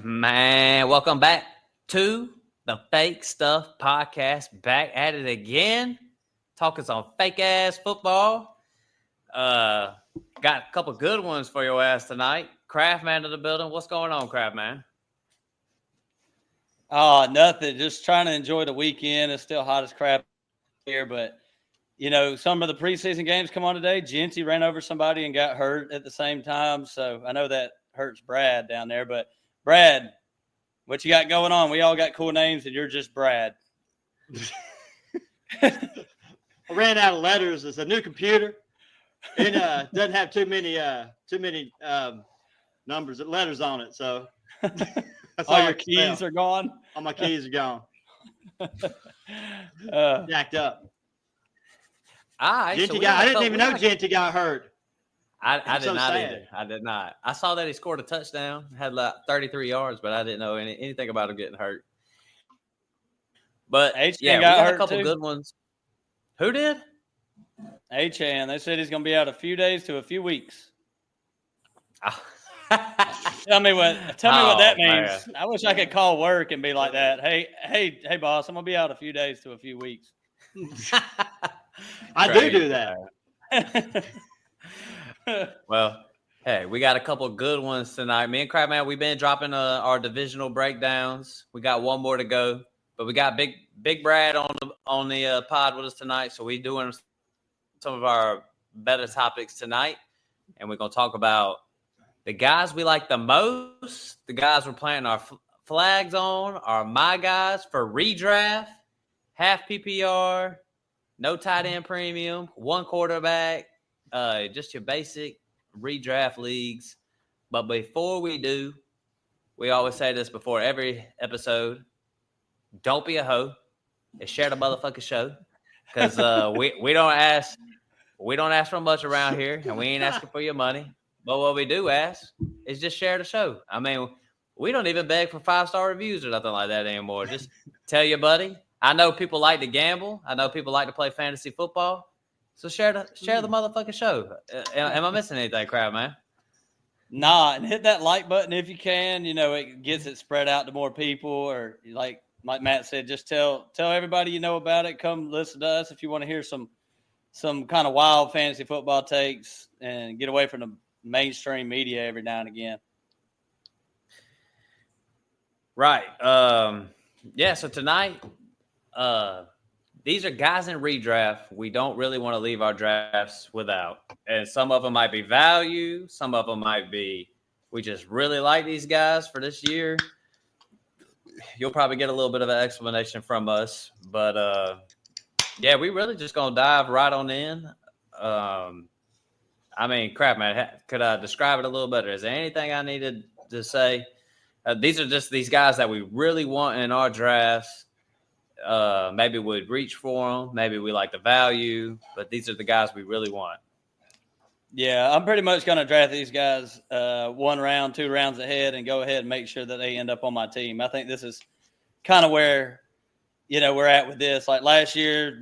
Man, welcome back to the Fake Stuff Podcast. Back at it again. Talking some fake-ass football. Got a couple good ones for your ass tonight. Craftman in the building. What's going on, Craftman? Oh, nothing. Just trying to enjoy the weekend. It's still hot as crap here, but, you know, some of the preseason games come on today. Genty ran over somebody and got hurt at the same time, so I know that hurts Brad down there, but Brad, what you got going on? We all got cool names, and you're just Brad. I ran out of letters. It's a new computer. It doesn't have too many numbers, letters on it. So all your keys are gone. All my keys are gone. Jacked up. I didn't even know Genty got hurt. I did not either. I did not. I saw that he scored a touchdown, had like 33 yards, but I didn't know anything about him getting hurt. But H-Man we got got hurt a couple too. Good ones. Who did? H-Man. They said he's going to be out a few days to a few weeks. Tell me what that means. Man. I wish I could call work and be like that. Hey, boss, I'm going to be out a few days to a few weeks. I do that. Well, hey, we got a couple good ones tonight. Me and Crabman, we've been dropping our divisional breakdowns. We got one more to go, but we got Big Brad on the pod with us tonight. So we're doing some of our better topics tonight, and we're gonna talk about the guys we like the most, the guys we're planting our flags on, are my guys for redraft, half PPR, no tight end premium, one quarterback. Just your basic redraft leagues. But before we do, we always say this before every episode. Don't be a hoe and share the motherfucking show. Because we don't ask for much around here, and we ain't asking for your money. But what we do ask is just share the show. I mean, we don't even beg for 5-star reviews or nothing like that anymore. Just tell your buddy. I know people like to gamble. I know people like to play fantasy football. So share the motherfucking show. Am I missing anything, crowd, man? Nah, and hit that like button if you can. You know, it gets it spread out to more people. Or like Matt said, just tell everybody you know about it. Come listen to us if you want to hear some kind of wild fantasy football takes and get away from the mainstream media every now and again. Right. So tonight, these are guys in redraft we don't really want to leave our drafts without. And some of them might be value. Some of them might be we just really like these guys for this year. You'll probably get a little bit of an explanation from us. But, we really just going to dive right on in. Crap, man, could I describe it a little better? Is there anything I needed to say? These are just these guys that we really want in our drafts. Maybe we'd reach for them. Maybe we like the value, but these are the guys we really want. Yeah, I'm pretty much going to draft these guys 1 round, 2 rounds ahead and go ahead and make sure that they end up on my team. I think this is kind of where, we're at with this. Like last year,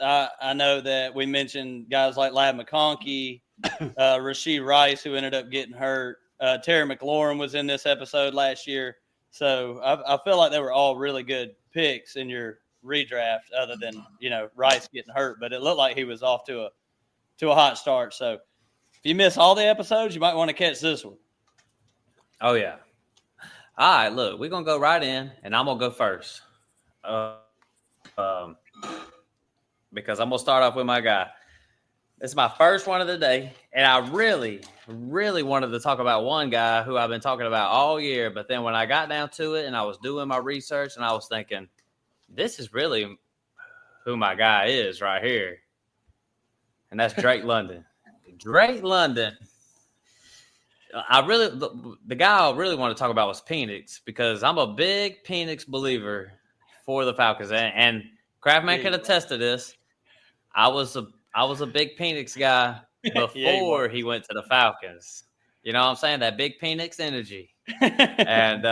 I know that we mentioned guys like Ladd McConkey, Rashee Rice, who ended up getting hurt. Terry McLaurin was in this episode last year. So I feel like they were all really good picks in your redraft other than, Rice getting hurt. But it looked like he was off to a hot start. So if you miss all the episodes, you might want to catch this one. Oh, yeah. All right, look, we're going to go right in, and I'm going to go first. Because I'm going to start off with my guy. This is my first one of the day, and I really, really wanted to talk about one guy who I've been talking about all year, but then when I got down to it and I was doing my research and I was thinking, this is really who my guy is right here, and that's Drake London. Drake London. The guy I really want to talk about was Penix, because I'm a big Penix believer for the Falcons, and Craftman can attest to this. I was a big Penix guy before he went to the Falcons. You know what I'm saying? That big Penix energy. And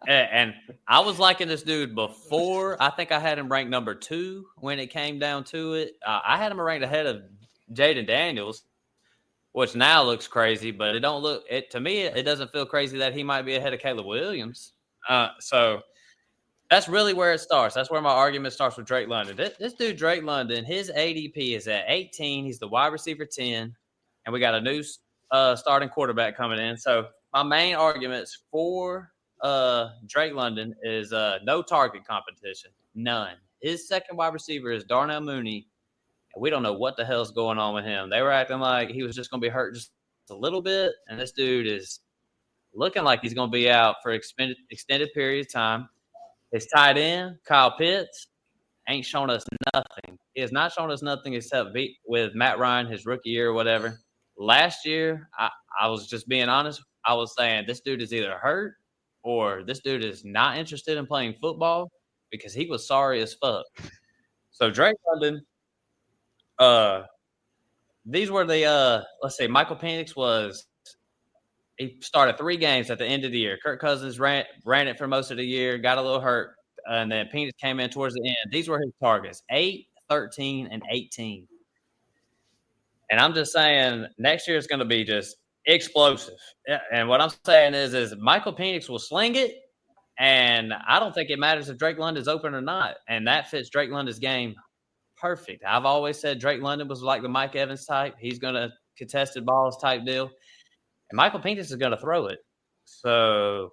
And I was liking this dude before. I think I had him ranked number 2 when it came down to it. I had him ranked ahead of Jaden Daniels, which now looks crazy, but it don't look it to me. It doesn't feel crazy that he might be ahead of Caleb Williams. So that's really where it starts. That's where my argument starts with Drake London. This dude, Drake London, his ADP is at 18. He's the wide receiver 10, and we got a new starting quarterback coming in. So my main arguments for Drake London is no target competition, none. His second wide receiver is Darnell Mooney, and we don't know what the hell's going on with him. They were acting like he was just going to be hurt just a little bit, and this dude is looking like he's going to be out for extended period of time. His tight end, Kyle Pitts, ain't shown us nothing. He has not shown us nothing except with Matt Ryan, his rookie year or whatever. Last year, I was just being honest. I was saying this dude is either hurt or this dude is not interested in playing football because he was sorry as fuck. So Drake London, these were the let's see, Michael Penix he started 3 games at the end of the year. Kirk Cousins ran it for most of the year, got a little hurt, and then Penix came in towards the end. These were his targets: 8, 13, and 18. And I'm just saying next year is going to be just explosive. And what I'm saying is Michael Penix will sling it, and I don't think it matters if Drake London's open or not. And that fits Drake London's game perfect. I've always said Drake London was like the Mike Evans type. He's going to contested balls type deal. And Michael Penix is going to throw it. So,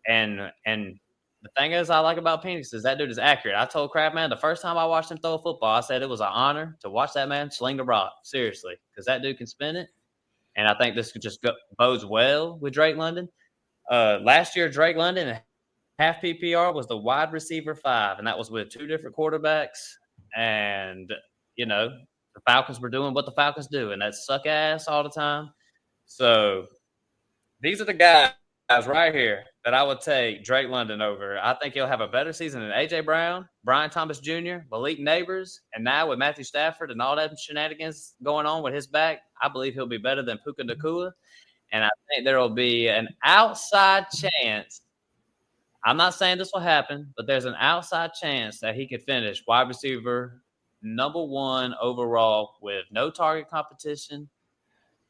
and the thing is I like about Penix is that dude is accurate. I told Crabman the first time I watched him throw a football, I said it was an honor to watch that man sling the rock, seriously, because that dude can spin it. And I think this could just bodes well with Drake London. Last year, Drake London, half PPR, was the wide receiver 5, and that was with 2 different quarterbacks. And, the Falcons were doing what the Falcons do, and that's suck ass all the time. So these are the guys right here that I would take Drake London over. I think he'll have a better season than A.J. Brown, Brian Thomas Jr., Malik Neighbors, and now with Matthew Stafford and all that shenanigans going on with his back, I believe he'll be better than Puka Nacua. And I think there will be an outside chance. I'm not saying this will happen, but there's an outside chance that he could finish wide receiver number 1 overall with no target competition.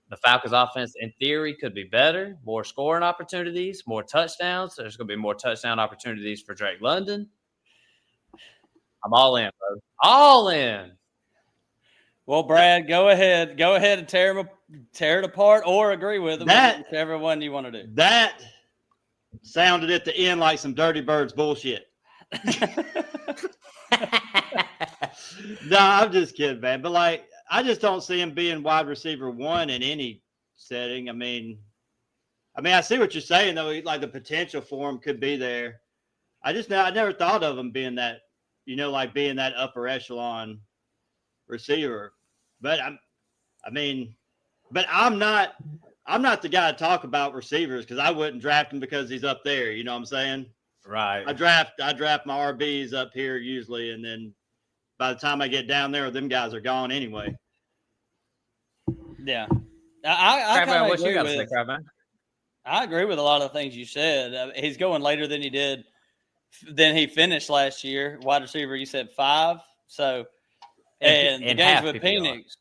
The Falcons' offense, in theory, could be better, more scoring opportunities, more touchdowns. There's going to be more touchdown opportunities for Drake London. I'm all in, bro. All in. Well, Brad, go ahead and tear it apart or agree with them. Whichever one you want to do. That sounded at the end like some Dirty Birds bullshit. No, I'm just kidding, man. But I just don't see him being wide receiver 1 in any setting. I mean, I see what you're saying though. Like the potential for him could be there. I never thought of him being that, being that upper echelon receiver. But I'm not the guy to talk about receivers because I wouldn't draft him because he's up there. You know what I'm saying? Right. I draft my RBs up here usually, and then by the time I get down there, them guys are gone anyway. Yeah. I kind of agree with Crabman? I agree with a lot of the things you said. He's going later than he finished last year. Wide receiver, you said 5. So, and the games with Penix,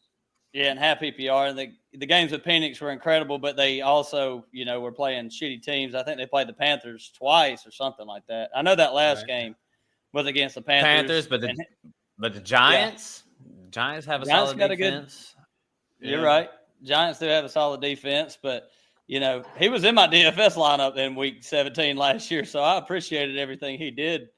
in half PPR, and the games with Penix were incredible, but they also, were playing shitty teams. I think they played the Panthers twice or something like that. I know that last game was against the Panthers. But the Giants, Giants have a solid defense. You're right. Giants do have a solid defense, but he was in my DFS lineup in week 17 last year, so I appreciated everything he did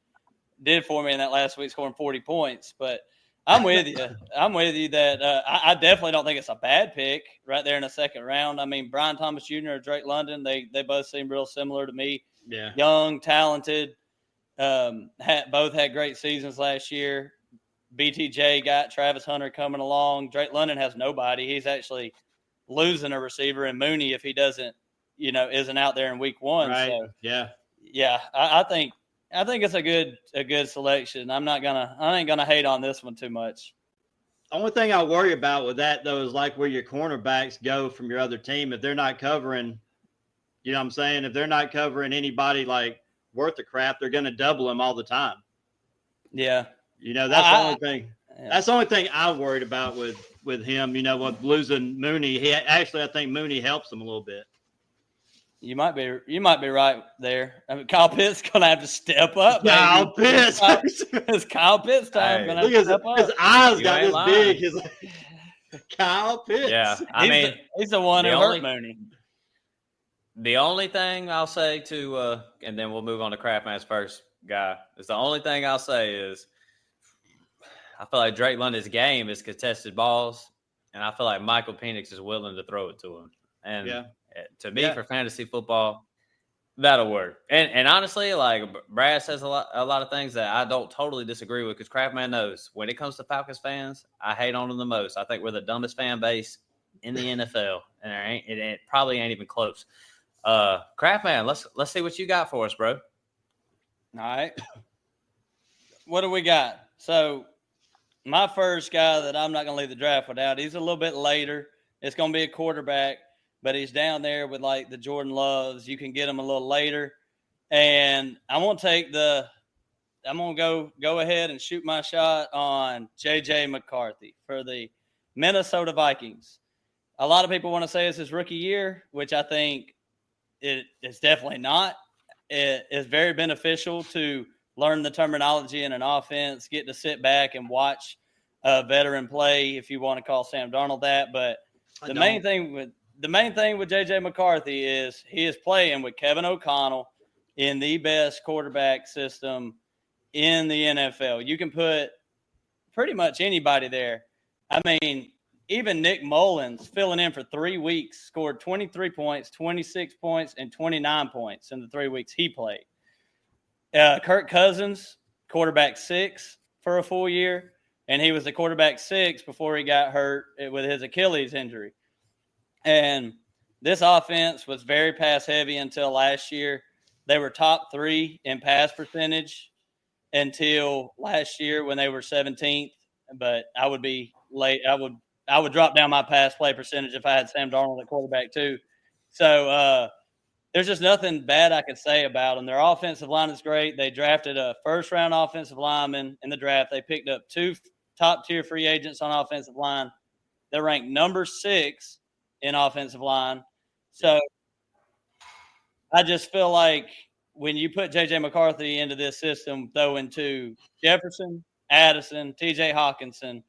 for me in that last week, scoring 40 points. But I'm with you. I'm with you that I definitely don't think it's a bad pick right there in the second round. I mean, Brian Thomas Jr. or Drake London, they both seem real similar to me. Yeah, young, talented, both had great seasons last year. BTJ got Travis Hunter coming along. Drake London has nobody. He's actually losing a receiver in Mooney if he doesn't, isn't out there in week 1. Right. So, yeah. I think it's a good selection. I ain't gonna hate on this one too much. Only thing I worry about with that though is like where your cornerbacks go from your other team if they're not covering. You know what I'm saying? If they're not covering anybody like worth of crap, they're going to double him all the time. Yeah. You know, that's the only thing. Yeah. That's the only thing I'm worried about with him. You know, with losing Mooney, I think Mooney helps him a little bit. You might be right there. I mean, Kyle Pitts gonna have to step up. Kyle Pitts, it's Kyle Pitts time. Hey, look at his eyes got this big. His Kyle Pitts. Yeah, he's the one who hurt Mooney. The only thing I'll say to, and then we'll move on to Craftman's first guy. Is the only thing I'll say is, I feel like Drake London's game is contested balls, and I feel like Michael Penix is willing to throw it to him. And to me, for fantasy football, that'll work. And honestly, like Brad says a lot of things that I don't totally disagree with, because Craftman knows when it comes to Falcons fans, I hate on them the most. I think we're the dumbest fan base in the NFL, and it probably ain't even close. Craftman, let's see what you got for us, bro. All right. What do we got? So my first guy that I'm not going to leave the draft without, he's a little bit later. It's going to be a quarterback, but he's down there with like the Jordan Loves. You can get him a little later. And I'm going to go ahead and shoot my shot on J.J. McCarthy for the Minnesota Vikings. A lot of people want to say it's his rookie year, which I think it's definitely not. It is very beneficial to learn the terminology in an offense, get to sit back and watch a veteran play, if you want to call Sam Darnold that. But the main thing with J.J. McCarthy is he is playing with Kevin O'Connell in the best quarterback system in the NFL. You can put pretty much anybody there. I mean, even Nick Mullins, filling in for 3 weeks, scored 23 points, 26 points, and 29 points in the 3 weeks he played. Kirk Cousins, quarterback 6 for a full year, and he was the quarterback 6 before he got hurt with his Achilles injury. And this offense was very pass-heavy until last year. They were top 3 in pass percentage until last year when they were 17th. But I would be late. I would drop down my pass play percentage if I had Sam Darnold at quarterback too. So there's just nothing bad I could say about them. Their offensive line is great. They drafted a first-round offensive lineman in the draft. They picked up 2 top-tier free agents on offensive line. They're ranked number 6 in offensive line. So I just feel like when you put J.J. McCarthy into this system, throw into Jefferson, Addison, T.J. Hawkinson,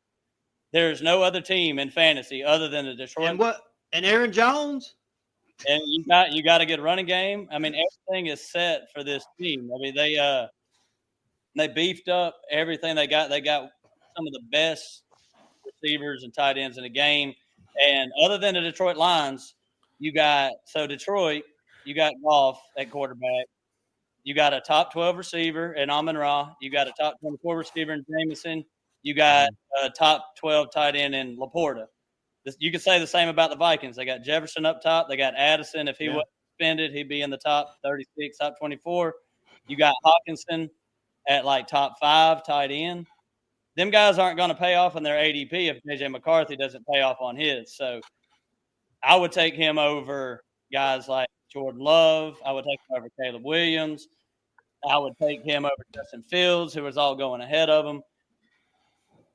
there's no other team in fantasy other than the Detroit. And Aaron Jones? And you got a good running game. I mean, everything is set for this team. I mean, they beefed up everything they got. They got some of the best receivers and tight ends in the game. And other than the Detroit Lions, Detroit, you got Goff at quarterback. You got a top 12 receiver in Amon-Ra. You got a top 24 receiver in Jameson. You got a top 12 tight end in Laporta. You could say the same about the Vikings. They got Jefferson up top. They got Addison. If he wasn't suspended, he'd be in the top 36, top 24. You got Hawkinson at like top 5 tight end. Them guys aren't going to pay off on their ADP if J.J. McCarthy doesn't pay off on his. So I would take him over guys like Jordan Love. I would take him over Caleb Williams. I would take him over Justin Fields, who was all going ahead of him.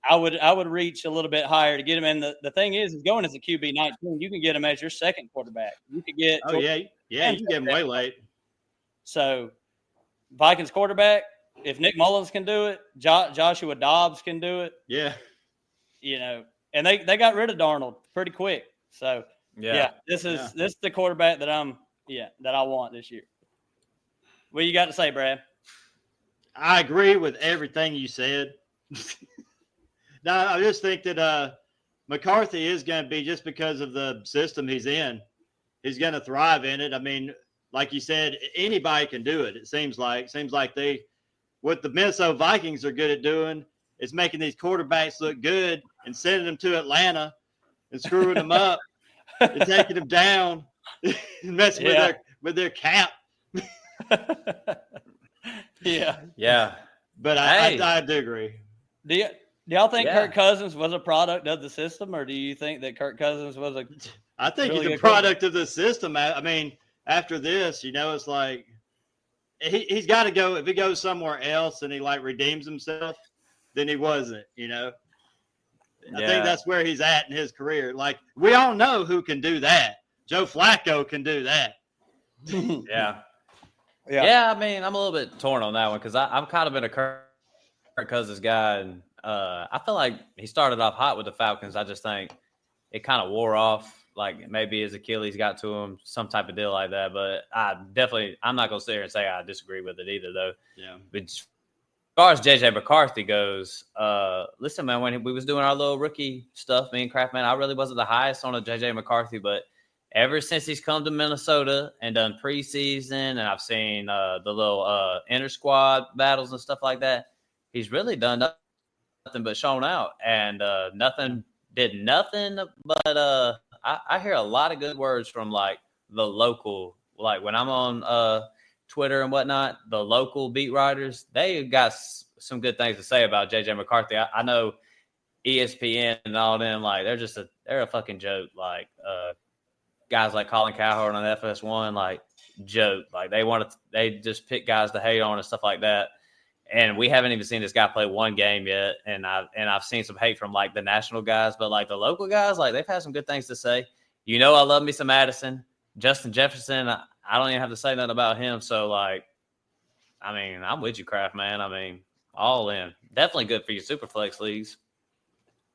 I would reach a little bit higher to get him. And the thing is going as a QB 19, you can get him as your second quarterback. You could get – you can get him way late. So Vikings quarterback, if Nick Mullins can do it, Joshua Dobbs can do it. Yeah. You know, and they got rid of Darnold pretty quick. So, this is the quarterback that I want this year. What you got to say, Brad? I agree with everything you said. No, I just think that McCarthy is going to be, just because of the system he's in, he's going to thrive in it. I mean, like you said, anybody can do it. It seems like what the Minnesota Vikings are good at doing is making these quarterbacks look good and sending them to Atlanta and screwing them up and taking them down and messing with their cap. Yeah. But I do agree. Do y'all think Kirk Cousins was a product of the system, or do you think that Kirk Cousins was I think he's a product of the system. I mean, after this, you know, it's like he's got to go. If he goes somewhere else and he like redeems himself, then he wasn't. I think that's where he's at in his career. Like, we all know who can do that. Joe Flacco can do that. Yeah. I mean, I'm a little bit torn on that one because I'm kind of been a Kirk Cousins guy, and I feel like he started off hot with the Falcons. I just think it kind of wore off. Like maybe his Achilles got to him, some type of deal like that. But I'm not gonna sit here and say I disagree with it either, though. Yeah. But as far as JJ McCarthy goes, listen, man, when we was doing our little rookie stuff, me and Kraft, man, I really wasn't the highest on a JJ McCarthy, but ever since he's come to Minnesota and done preseason, and I've seen the little inter squad battles and stuff like that, he's really done nothing but shown out, and did nothing but I hear a lot of good words from like the local, like when I'm on Twitter and whatnot, the local beat writers, they got some good things to say about JJ McCarthy. I know ESPN and all them, like they're a fucking joke. Like guys like Colin Cowherd on FS1, like joke. Like they just pick guys to hate on and stuff like that. And we haven't even seen this guy play one game yet. And I've seen some hate from like the national guys, but like the local guys, like they've had some good things to say. I love me some Addison, Justin Jefferson. I don't even have to say nothing about him. So like, I mean, I'm with you, Kraft, man. I mean, all in. Definitely good for your Superflex leagues.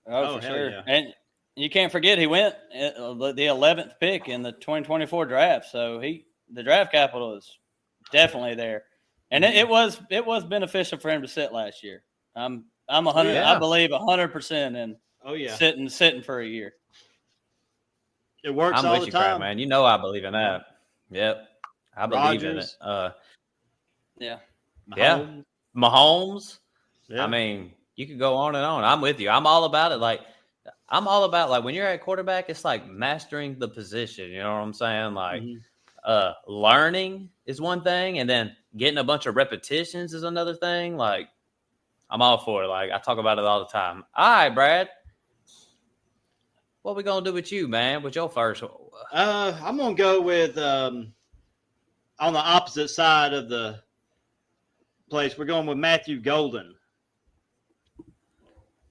Oh, for sure. Yeah. And you can't forget he went the 11th pick in the 2024 draft. So the draft capital is definitely there. And it was beneficial for him to sit last year. I'm 100. Yeah. I believe 100% in sitting for a year. It works I'm all with the you, time, Kraft, man. I believe in that. Yep, I believe in it. Yeah. Mahomes. Yeah. I mean, you could go on and on. I'm with you. I'm all about it. Like, I'm all about like when you're at quarterback, it's like mastering the position. You know what I'm saying? Like, learning is one thing, and then getting a bunch of repetitions is another thing. Like, I'm all for it. Like, I talk about it all the time. All right, Brad. What we gonna do with you, man? With your first? I'm gonna go with on the opposite side of the place. We're going with Matthew Golden.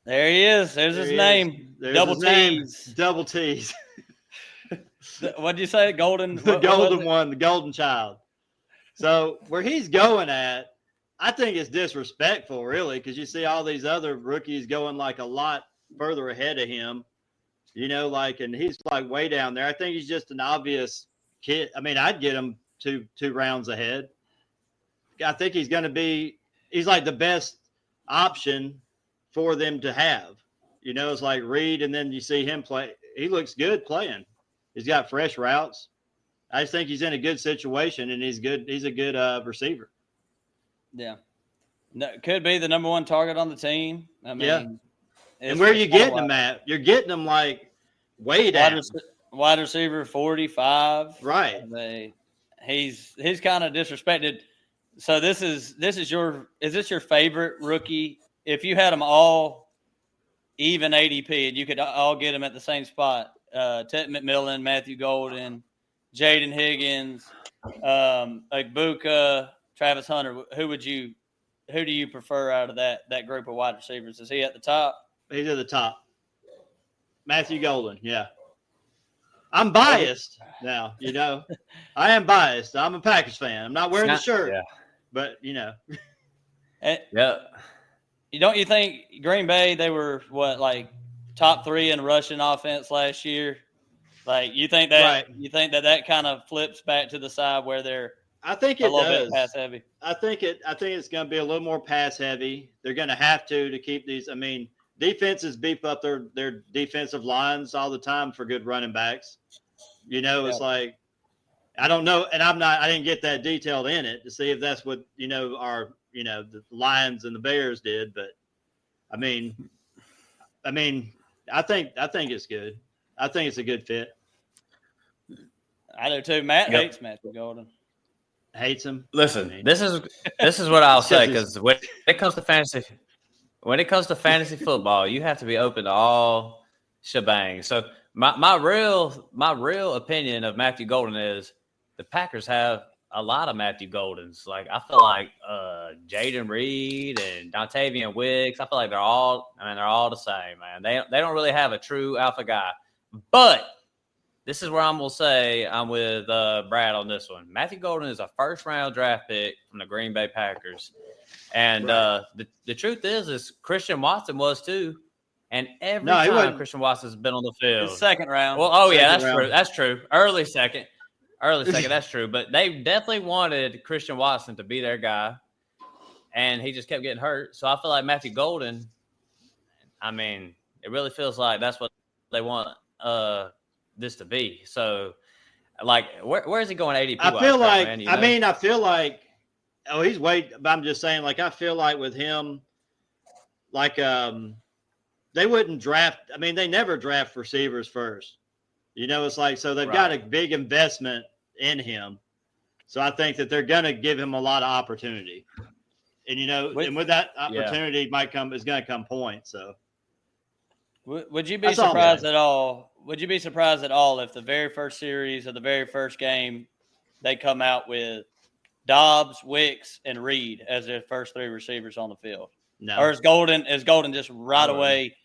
There he is. There's his name. Double T's. Double T's. What did you say? Golden. The golden one, the golden child. So where he's going at, I think it's disrespectful, really, because you see all these other rookies going like a lot further ahead of him. And he's like way down there. I think he's just an obvious kid. I mean, I'd get him two rounds ahead. I think he's like the best option for them to have. It's like Reed, and then you see him play. He looks good playing. He's got fresh routes. I just think he's in a good situation, and he's good. He's a good receiver. Yeah. No, could be the number one target on the team. I mean, and where are you getting him at? You're getting him like way down. Wide receiver 45. Right. He's kind of disrespected. So is this your favorite rookie? If you had them all even ADP and you could all get them at the same spot, Ted McMillan, Matthew Golden, Jaden Higgins, Agbuka, Travis Hunter, who do you prefer out of that group of wide receivers? Is he at the top? He's at the top. Matthew Golden, yeah. I'm biased now, I am biased. I'm a Packers fan. I'm not wearing the shirt, but Don't you think Green Bay, they were top 3 in rushing offense last year? Like, you think that kind of flips back to the side where they're I think it a little does. bit pass heavy? I think it's going to be a little more pass heavy. They're going to have to keep these. I mean, defenses beef up their defensive lines all the time for good running backs. It's like, I don't know, and I didn't get that detailed in it to see if that's what the Lions and the Bears did, but I mean, I think it's good. I think it's a good fit. I do too. Matt hates Matthew Golden. Hates him. Listen, this is what I'll say, because when it comes to fantasy football, you have to be open to all shebang. So my real opinion of Matthew Golden is the Packers have a lot of Matthew Goldens. Like I feel like Jaden Reed and Dontavian Wicks. I feel like they're all the same, man. They don't really have a true alpha guy. But this is where I'm gonna say I'm with Brad on this one. Matthew Golden is a first-round draft pick from the Green Bay Packers, and the truth is Christian Watson was too. And every time Christian Watson's been on the field, it's second round. Well, that's true. Early second, that's true. But they definitely wanted Christian Watson to be their guy, and he just kept getting hurt. So I feel like Matthew Golden. I mean, it really feels like that's what they want this to be. So, like, where is he going? ADP? I feel like. I feel like. Oh, he's wait. I'm just saying. Like, I feel like with him, like, they wouldn't draft. I mean, they never draft receivers first. You know, it's like so they've got a big investment in him. So I think that they're going to give him a lot of opportunity. And and with that opportunity is going to come points. So. Would you be surprised at all? Would you be surprised at all if the very first series of the very first game they come out with Dobbs, Wicks, and Reed as their first three receivers on the field? No. Or is Golden just right away?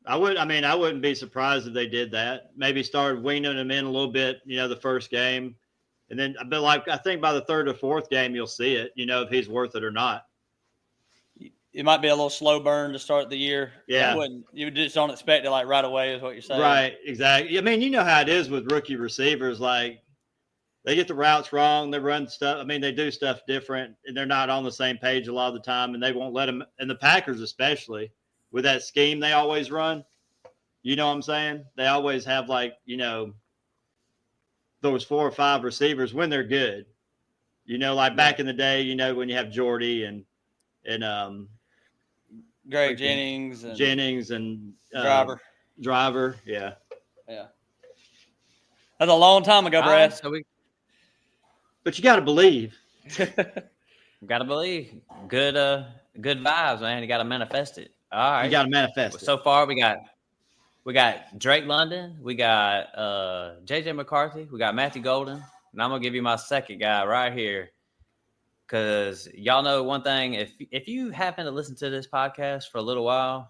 I wouldn't be surprised if they did that. Maybe started weaning them in a little bit, the first game. And then, but I think by the third or fourth game, you'll see it, if he's worth it or not. It might be a little slow burn to start the year. Yeah. You just don't expect it like right away is what you're saying. Right, exactly. I mean, you know how it is with rookie receivers. Like, they get the routes wrong. They run stuff. I mean, they do stuff different, and they're not on the same page a lot of the time, and they won't let them – and the Packers especially, with that scheme they always run. You know what I'm saying? They always have, those 4 or 5 receivers when they're good. Back in the day, when you have Jordy and Greg Jennings and Driver. Yeah. That's a long time ago, Brad. But you got to believe. Got to believe. Good vibes, man. You got to manifest it. All right. You got to manifest it. So far, we got Drake London. We got JJ McCarthy. We got Matthew Golden. And I'm going to give you my second guy right here. Because y'all know one thing, if you happen to listen to this podcast for a little while,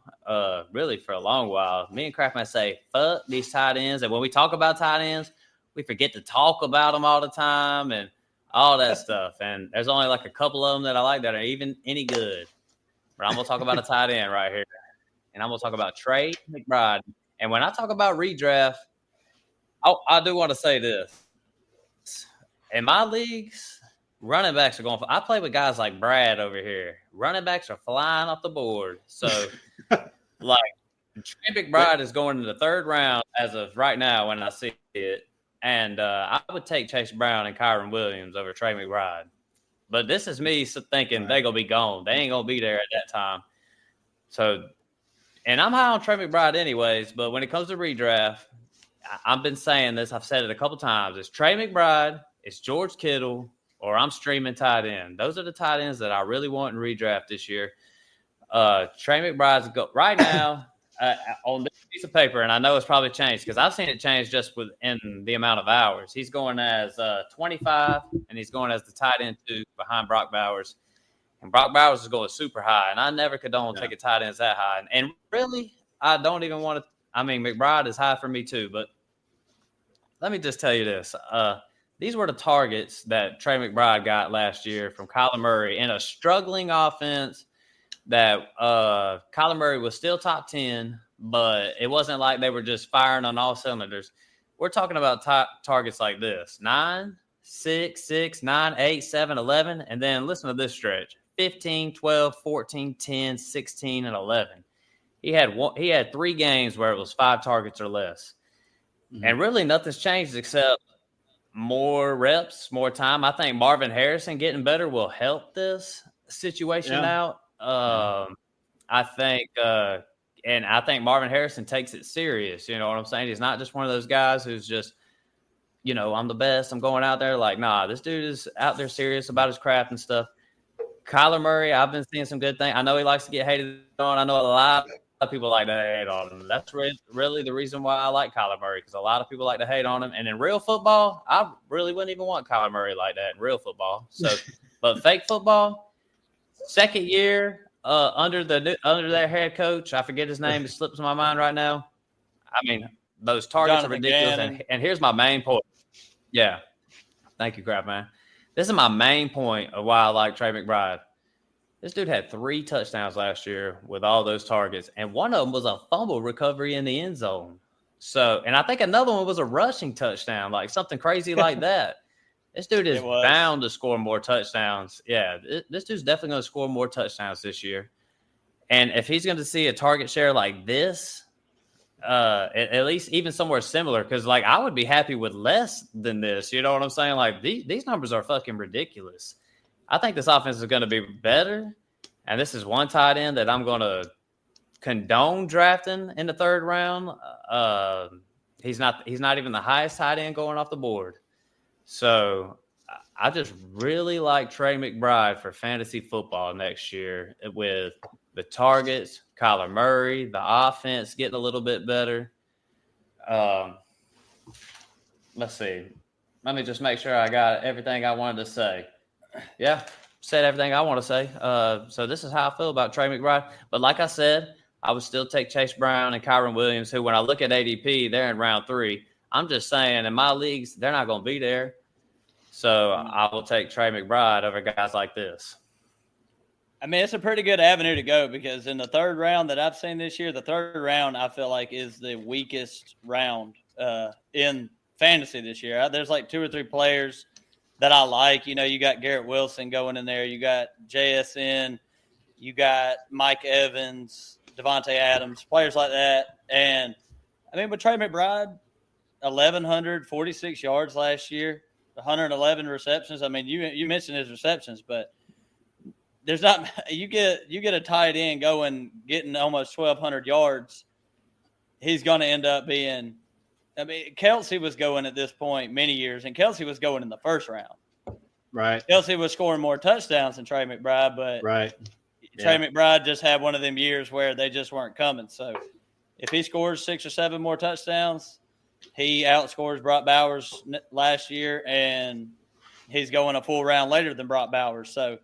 really for a long while, me and Craftman say, fuck these tight ends. And when we talk about tight ends, we forget to talk about them all the time and all that stuff. And there's only a couple of them that I like that are even any good. But I'm going to talk about a tight end right here. And I'm going to talk about Trey McBride. And when I talk about redraft, I do want to say this. In my leagues, running backs are going – I play with guys like Brad over here. Running backs are flying off the board. So, Trey McBride is going in the third round as of right now when I see it. And I would take Chase Brown and Kyron Williams over Trey McBride. But this is me thinking they're going to be gone. They ain't going to be there at that time. So – and I'm high on Trey McBride anyways, but when it comes to redraft, I've been saying this. I've said it a couple times. It's Trey McBride, it's George Kittle, or I'm streaming tight end. Those are the tight ends that I really want in redraft this year. Trey McBride's right now on this piece of paper, and I know it's probably changed because I've seen it change just within the amount of hours. He's going as 25, and he's going as the tight end 2 behind Brock Bowers. And Brock Bowers is going super high, and I never condone taking tight ends that high. And really, I don't even want to – I mean, McBride is high for me too, but let me just tell you this. These were the targets that Trey McBride got last year from Kyler Murray in a struggling offense that Kyler Murray was still top 10, but it wasn't like they were just firing on all cylinders. We're talking about targets like this: 9, 6, 6, 9, 8, 7, 11, and then listen to this stretch: 15, 12, 14, 10, 16, and 11. He had 3 games where it was 5 targets or less. Mm-hmm. And really nothing's changed except more reps, more time. I think Marvin Harrison getting better will help this situation out. I think Marvin Harrison takes it serious. You know what I'm saying? He's not just one of those guys who's just, I'm the best. I'm going out there. Nah, this dude is out there serious about his craft and stuff. Kyler Murray, I've been seeing some good things. I know he likes to get hated on. I know a lot of people like to hate on him. That's really the reason why I like Kyler Murray, because a lot of people like to hate on him. And in real football, I really wouldn't even want Kyler Murray like that in real football. So, but fake football, second year under their head coach, I forget his name. It slips my mind right now. I mean, those targets Jonathan are ridiculous. And here's my main point. Yeah, thank you, crap man. This is my main point of why I like Trey McBride. This dude had 3 touchdowns last year with all those targets, and one of them was a fumble recovery in the end zone. So, and I think another one was a rushing touchdown, like something crazy like that. This dude is bound to score more touchdowns. Yeah, this dude's definitely going to score more touchdowns this year. And if he's going to see a target share like this, at least even somewhere similar, because like I would be happy with less than this. You know what I'm saying? Like these numbers are fucking ridiculous. I think this offense is going to be better, and this is one tight end that I'm going to condone drafting in the 3rd round. He's not even the highest tight end going off the board. So I just really like Trey McBride for fantasy football next year with the targets, Kyler Murray, the offense getting a little bit better. Let's see. Let me just make sure I got everything I wanted to say. Yeah, said everything I want to say. So this is how I feel about Trey McBride. But like I said, I would still take Chase Brown and Kyron Williams, who when I look at ADP, they're in round 3. I'm just saying in my leagues, they're not going to be there. So I will take Trey McBride over guys like this. I mean, it's a pretty good avenue to go because in the 3rd round that I've seen this year, the 3rd round I feel like is the weakest round in fantasy this year. There's like 2 or 3 players that I like. You know, you got Garrett Wilson going in there. You got JSN. You got Mike Evans, Devontae Adams, players like that. And, I mean, with Trey McBride, 1,146 yards last year, 111 receptions. I mean, you mentioned his receptions, but there's not – you get a tight end getting almost 1,200 yards, he's going to end up being – I mean, Kelsey was going at this point many years, and Kelsey was going in the 1st round. Right. Kelsey was scoring more touchdowns than Trey McBride, but Trey McBride just had one of them years where they just weren't coming. So if he scores 6 or 7 more touchdowns, he outscores Brock Bowers last year, and he's going a full round later than Brock Bowers. So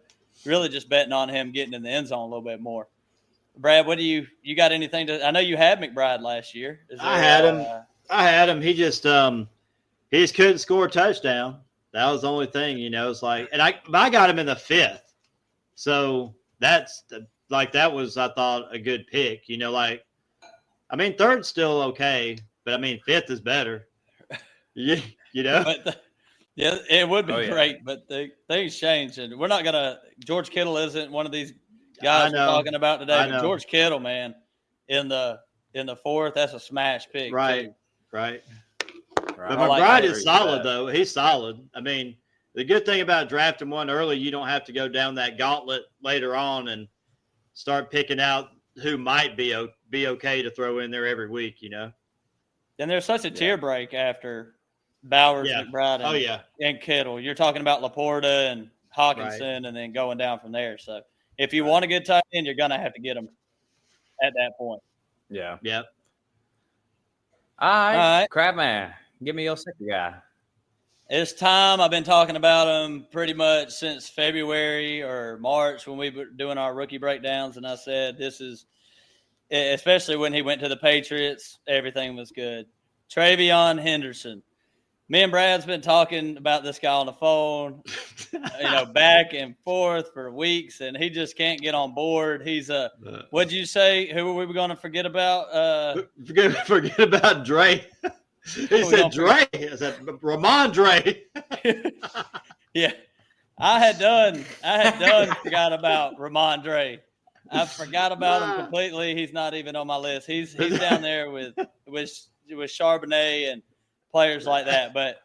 really just betting on him getting in the end zone a little bit more. Brad, what do you got anything to – I know you had McBride last year. I had him. He just couldn't score a touchdown. That was the only thing, you know. It's like, and I got him in the 5th, so that was, I thought, a good pick. You know, like, I mean, 3rd's still okay, but I mean 5th is better. You know. Yeah, it would be great, but things change, and we're not gonna. George Kittle isn't one of these guys we're talking about today. But George Kittle, man, in the 4th, that's a smash pick. Right. Too. Right. But McBride is solid, though. He's solid. I mean, the good thing about drafting one early, you don't have to go down that gauntlet later on and start picking out who might be okay to throw in there every week, you know. And there's such a tier break after Bowers, McBride, and Kittle. You're talking about Laporta and Hawkinson, and then going down from there. So if you want a good tight end, you're going to have to get them at that point. Yeah. Yep. All right. Crabman, give me your second guy. It's time. I've been talking about him pretty much since February or March when we were doing our rookie breakdowns, and I said this is – especially when he went to the Patriots, everything was good. Travion Henderson. Me and Brad's been talking about this guy on the phone, back and forth for weeks, and he just can't get on board. He's what'd you say? Who were we going to forget about? Forget about Dre. He said Dre. I said Ramon Dre. Yeah, I had done forgot about Ramon Dre. I forgot about him completely. He's not even on my list. He's down there with Charbonnet and players like that. But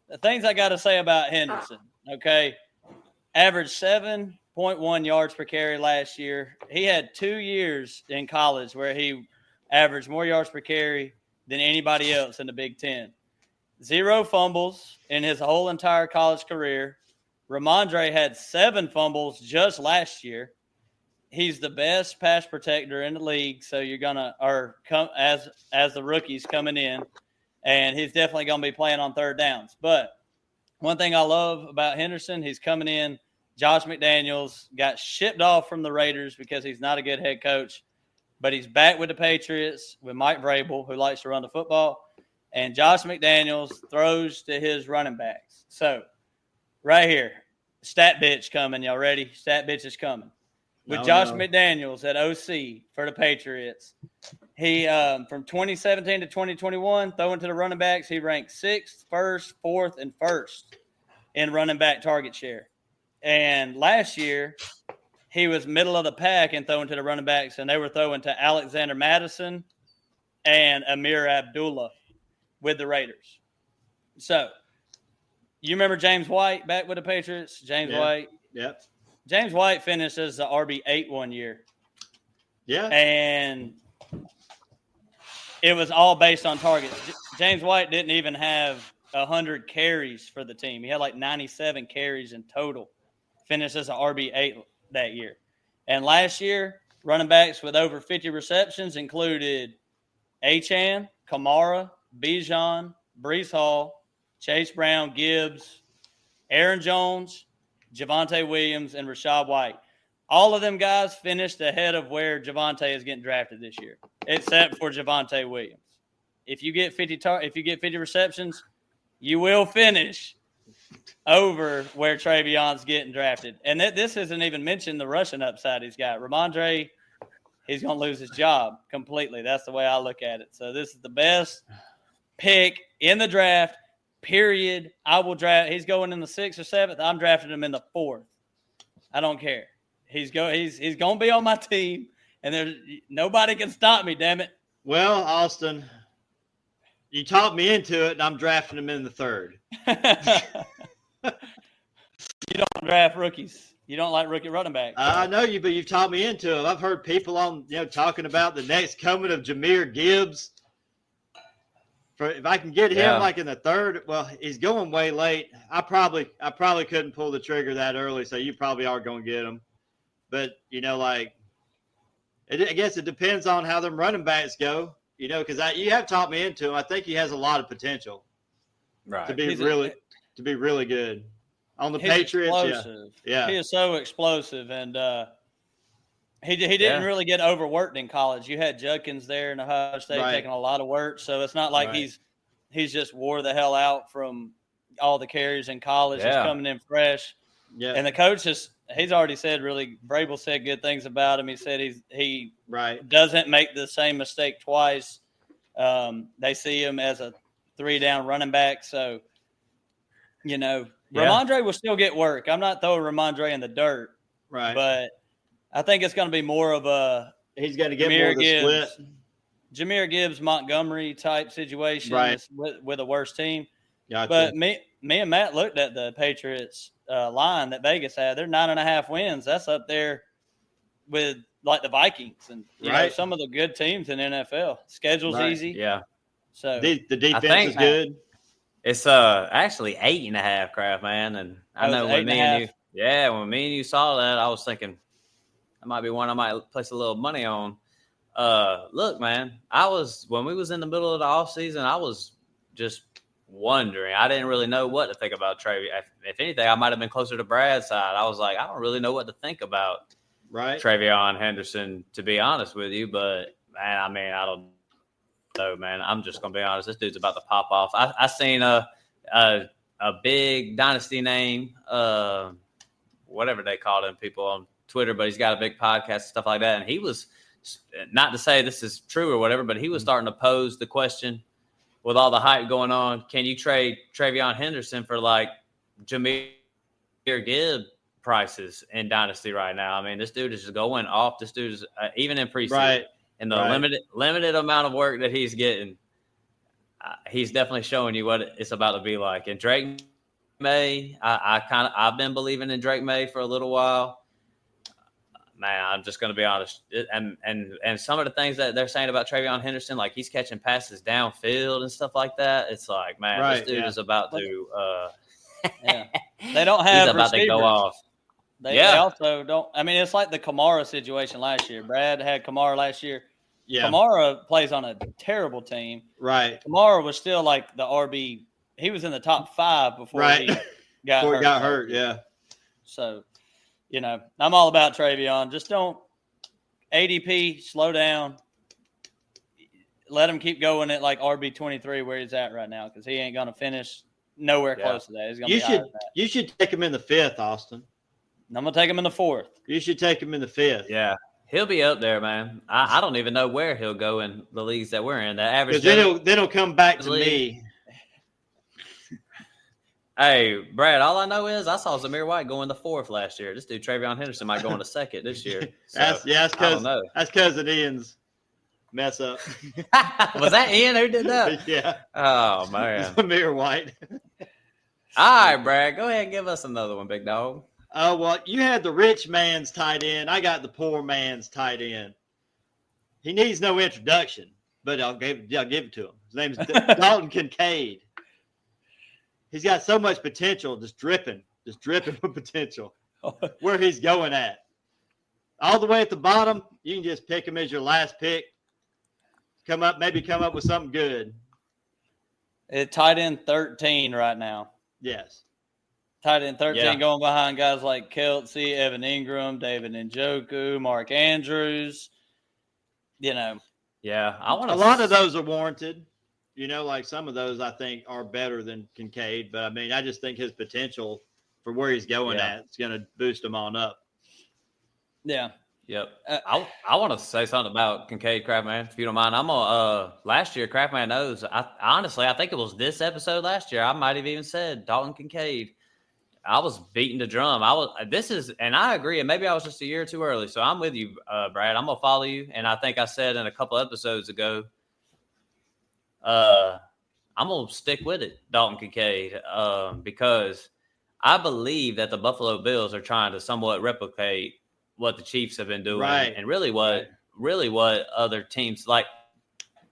the things I got to say about Henderson, okay, averaged 7.1 yards per carry last year. He had 2 years in college where he averaged more yards per carry than anybody else in the Big Ten. 0 fumbles in his whole entire college career. Ramondre had 7 fumbles just last year. he's the best pass protector in the league. So you're gonna come as the rookies coming in, and he's definitely gonna be playing on third downs. But one thing I love about Henderson, he's coming in. Josh McDaniels got shipped off from the Raiders because he's not a good head coach, but he's back with the Patriots with Mike Vrabel, who likes to run the football, and Josh McDaniels throws to his running backs. So right here, stat bitch coming. Y'all ready? Stat bitch is coming. With Josh McDaniels at OC for the Patriots, he from 2017 to 2021, throwing to the running backs, he ranked 6th, 1st, 4th, and 1st in running back target share. And last year, he was middle of the pack in throwing to the running backs, and they were throwing to Alexander Madison and Amir Abdullah with the Raiders. So, you remember James White back with the Patriots? James White? Yep. James White finished as the RB8 one year. Yeah. And it was all based on targets. James White didn't even have 100 carries for the team. He had like 97 carries in total. Finished as an RB8 that year. And last year, running backs with over 50 receptions included Achane, Kamara, Bijan, Breece Hall, Chase Brown, Gibbs, Aaron Jones, Javonte Williams, and Rashad White. All of them guys finished ahead of where Javonte is getting drafted this year, except for Javonte Williams. If you get 50 receptions, you will finish over where Trayvon's getting drafted. And this isn't even mentioned the rushing upside he's got. Ramondre, he's going to lose his job completely. That's the way I look at it. So this is the best pick in the draft, period. I will draft. He's going in the 6th or 7th. I'm drafting him in the 4th. I don't care. He's going to be on my team, and there's nobody can stop me, damn it. Well, Austin, you talked me into it, and I'm drafting him in the 3rd. You don't draft rookies. You don't like rookie running backs. I know you, but you've talked me into it. I've heard people on, talking about the next coming of Jahmyr Gibbs. If I can get him like in the 3rd, well, he's going way late. I probably couldn't pull the trigger that early, so you probably are going to get him. But I guess it depends on how them running backs go. Because you have talked me into him. I think he has a lot of potential, right? To be really good on the Patriots. Explosive. Yeah, he is so explosive, and he didn't really get overworked in college. You had Judkins there in Ohio State taking a lot of work, so it's not like he's just wore the hell out from all the carries in college. He's coming in fresh. Yeah, and the coach he's already said Vrabel said good things about him. He said he doesn't make the same mistake twice. They see him as a 3-down running back, so Ramondre will still get work. I'm not throwing Ramondre in the dirt, right? But I think it's going to be more of a he's going to get more of the split. Jahmyr Gibbs Montgomery type situation with a worse team. Gotcha. But me and Matt looked at the Patriots line that Vegas had. They're 9.5 wins. That's up there with like the Vikings and some of the good teams in NFL. Schedule's easy. Yeah. So the defense is good. It's actually 8.5, Kraft, man. And I know when me and you saw that, I was thinking that might be one I might place a little money on. Look, man, when we was in the middle of the offseason, I was just wondering. I didn't really know what to think about Travion. If anything, I might have been closer to Brad's side. I was like, I don't really know what to think about Travion Henderson, to be honest with you. But, man, I don't know, man. I'm just going to be honest. This dude's about to pop off. I seen a big dynasty name, whatever they call them people on Twitter, but he's got a big podcast and stuff like that. And he was, not to say this is true or whatever, but he was starting to pose the question with all the hype going on, can you trade Travion Henderson for like Jahmyr Gibbs prices in Dynasty right now? I mean, this dude is just going off. This dude is even in preseason, in the limited amount of work that he's getting, he's definitely showing you what it's about to be like. And Drake May, I've been believing in Drake May for a little while. Man, I'm just going to be honest. And some of the things that they're saying about Travion Henderson, like he's catching passes downfield and stuff like that. It's like, man, this dude is about to they don't have he's about receivers. to go off. They also don't. I mean, it's like the Kamara situation last year. Brad had Kamara last year. Yeah. Kamara plays on a terrible team. Right. Kamara was still like the RB. He was in the top 5 before he got before hurt. He got hurt, yeah. So, I'm all about Travion. Just don't ADP, slow down. Let him keep going at like RB23 where he's at right now because he ain't going to finish nowhere close to that. He's going to be higher than that. You should take him in the 5th, Austin. I'm going to take him in the 4th. You should take him in the 5th. Yeah. He'll be up there, man. I don't even know where he'll go in the leagues that we're in. The average. Because then he'll come back to me. Hey, Brad, all I know is I saw Zamir White go in the 4th last year. This dude, Travion Henderson, might go in the 2nd this year. So, that's because of Ian's mess up. Was that Ian who did that? Yeah. Oh, man. Zamir White. All right, Brad, go ahead and give us another one, big dog. Oh, well, you had the rich man's tight end. I got the poor man's tight end. He needs no introduction, but I'll give it to him. His name's Dalton Kincaid. He's got so much potential, just dripping with potential. Where he's going at. All the way at the bottom, you can just pick him as your last pick. Come up with something good. It's tight end 13 right now. Yes. Tight end 13 going behind guys like Kelsey, Evan Ingram, David Njoku, Mark Andrews. Yeah, a lot of those are warranted. Like some of those I think are better than Kincaid, but I mean, I just think his potential for where he's going at is going to boost him on up. Yeah. Yep. I want to say something about Kincaid, Craftman, if you don't mind. I'm gonna last year, Craftman knows. I think it was this episode last year. I might have even said Dalton Kincaid. I was beating the drum. And I agree. And maybe I was just a year too early. So I'm with you, Brad. I'm gonna follow you. And I think I said in a couple episodes ago, I'm gonna stick with it, Dalton Kincaid, because I believe that the Buffalo Bills are trying to somewhat replicate what the Chiefs have been doing, and really what other teams like.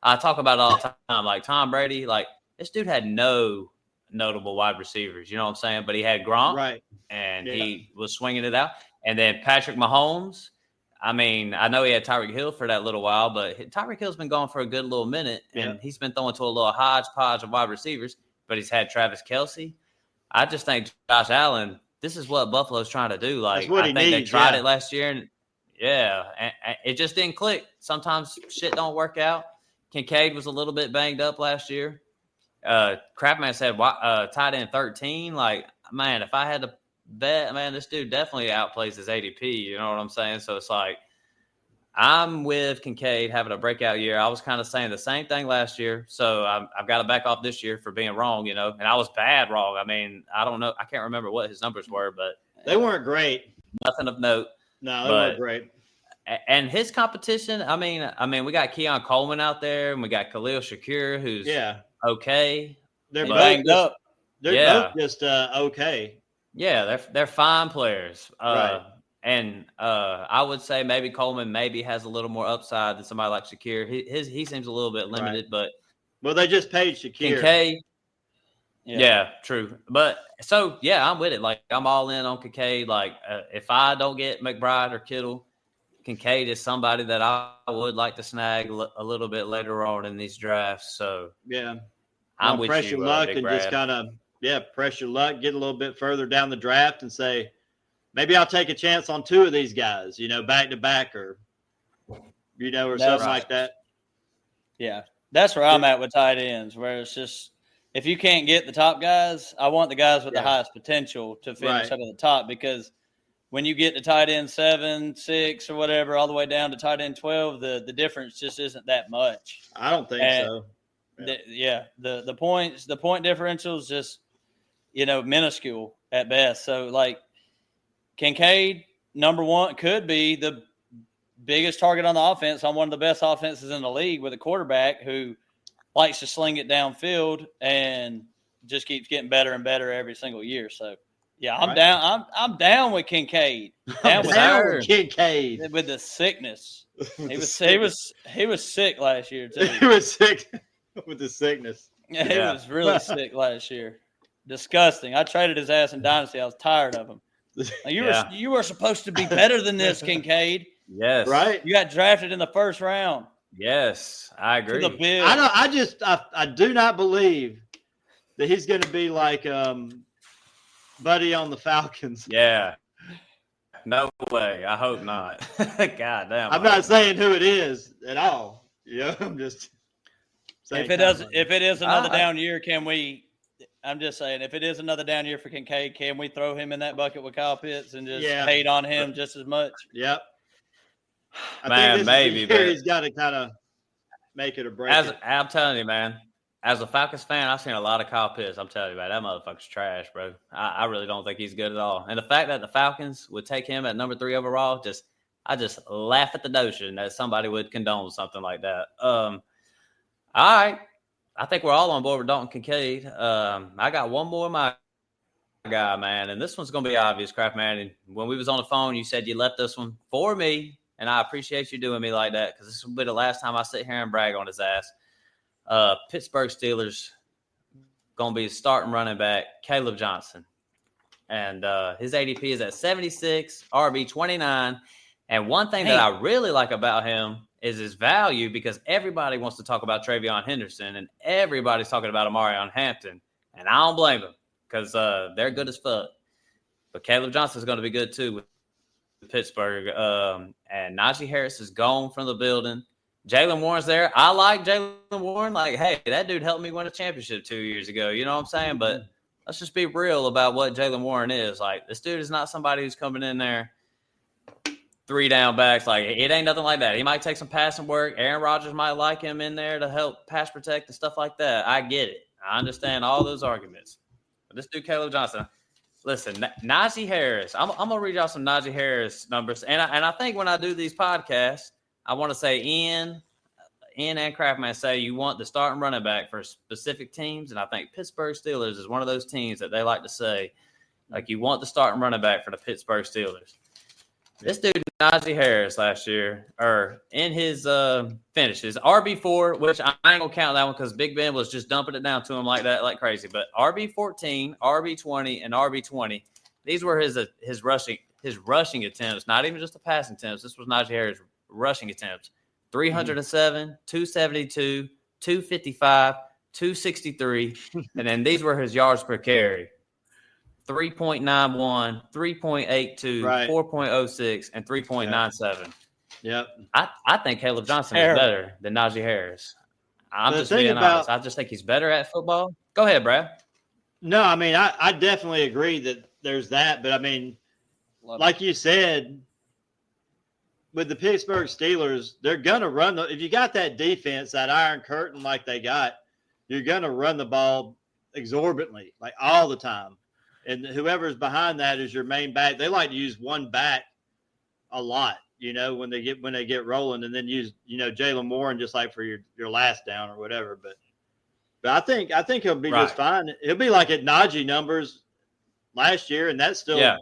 I talk about it all the time, like Tom Brady. Like this dude had no notable wide receivers, you know what I'm saying? But he had Gronk, and he was swinging it out. And then Patrick Mahomes. I mean, I know he had Tyreek Hill for that little while, but Tyreek Hill's been gone for a good little minute, and he's been throwing to a little hodgepodge of wide receivers, but he's had Travis Kelce. I just think Josh Allen, this is what Buffalo's trying to do. Like, I think they tried it last year, and it just didn't click. Sometimes shit don't work out. Kincaid was a little bit banged up last year. Crapman said tight end 13. Like, man, if I had to bet, man, this dude definitely outplays his ADP. You know what I'm saying? So it's like, I'm with Kincaid having a breakout year. I was kind of saying the same thing last year. So I've got to back off this year for being wrong, and I was bad wrong. I mean, I don't know. I can't remember what his numbers were, but they weren't great. Nothing of note. No, they weren't great. And his competition, I mean, we got Keon Coleman out there, and we got Khalil Shakir, who's okay. They're banged up. They're both just okay. Yeah, they're fine players. And I would say maybe Coleman has a little more upside than somebody like Shakir. He seems a little bit limited, but they just paid Shakir. Kincaid. Yeah, true. But so I'm with it. Like I'm all in on Kincaid. Like if I don't get McBride or Kittle, Kincaid is somebody that I would like to snag a little bit later on in these drafts. So I'm with press you. Your luck Big and Brad. just kind of press your luck, get a little bit further down the draft and say, maybe I'll take a chance on two of these guys, back to back or something like that. Yeah, that's where I'm at with tight ends, where it's just if you can't get the top guys, I want the guys with the highest potential to finish up at the top, because when you get to tight end 7, 6, or whatever, all the way down to tight end 12, the difference just isn't that much. I don't think so. The point differential is just minuscule at best. So like Kincaid, number one, could be the biggest target on the offense on one of the best offenses in the league with a quarterback who likes to sling it downfield and just keeps getting better and better every single year. So I'm down. I'm down with Kincaid. Down with Kincaid with the sickness. He was sick last year too. He was sick with the sickness. Yeah, he was really sick last year. Disgusting. I traded his ass in Dynasty. I was tired of him. You were supposed to be better than this, Kincaid. Yes. Right. You got drafted in the first round. Yes, I agree. To the Bills. I do not believe that he's going to be like Buddy on the Falcons. Yeah. No way. I hope not. God damn. I'm not saying who it is at all. I'm just saying. If it is another down year, I'm just saying, if it is another down year for Kincaid, can we throw him in that bucket with Kyle Pitts and just hate on him just as much? Yep. Man, maybe, but he's got to kind of make it or break it. I'm telling you, man. As a Falcons fan, I've seen a lot of Kyle Pitts. I'm telling you, man, that motherfucker's trash, bro. I really don't think he's good at all. And the fact that the Falcons would take him at number 3 overall, I just laugh at the notion that somebody would condone something like that. All right. I think we're all on board with Dalton Kincaid. I got one more my guy, man, and this one's going to be obvious, Kraft, man. And when we was on the phone, you said you left this one for me, and I appreciate you doing me like that because this will be the last time I sit here and brag on his ass. Pittsburgh Steelers going to be starting running back Caleb Johnson. And his ADP is at 76, RB 29. And one thing that I really like about him is his value because everybody wants to talk about Travion Henderson and everybody's talking about Amarion Hampton. And I don't blame them because they're good as fuck. But Caleb Johnson is going to be good too with Pittsburgh. And Najee Harris is gone from the building. Jalen Warren's there. I like Jalen Warren. Like, hey, that dude helped me win a championship 2 years ago. You know what I'm saying? But let's just be real about what Jalen Warren is. Like, this dude is not somebody who's coming in there 3 down backs. Like, it ain't nothing like that. He might take some passing work. Aaron Rodgers might like him in there to help pass protect and stuff like that. I get it. I understand all those arguments. But this dude, Caleb Johnson, listen, Najee Harris. I'm going to read y'all some Najee Harris numbers. And I think when I do these podcasts, I want to say Ian and Kraftman say you want the starting running back for specific teams, and I think Pittsburgh Steelers is one of those teams that they like to say, like you want the starting running back for the Pittsburgh Steelers. This dude, Najee Harris, last year, or in his finishes, RB4, which I ain't going to count that one because Big Ben was just dumping it down to him like that, like crazy. But RB14, RB20, and RB20, these were his rushing attempts, not even just the passing attempts. This was Najee Harris' rushing attempts. 307, 272, 255, 263, and then these were his yards per carry. 3.91, 3.82, 4.06, and 3.97. Yep. I think Caleb Johnson is better than Najee Harris. I'm just being honest. I just think he's better at football. Go ahead, Brad. No, I mean, I definitely agree that there's that. But, I mean, like you said, with the Pittsburgh Steelers, they're going to run if you got that defense, that iron curtain like they got, you're going to run the ball exorbitantly, like all the time. And whoever's behind that is your main back. They like to use one back a lot, when they get rolling, and then use, Jalen Warren just like for your last down or whatever. But I think he'll be just fine. He'll be like at Najee numbers last year, and that's still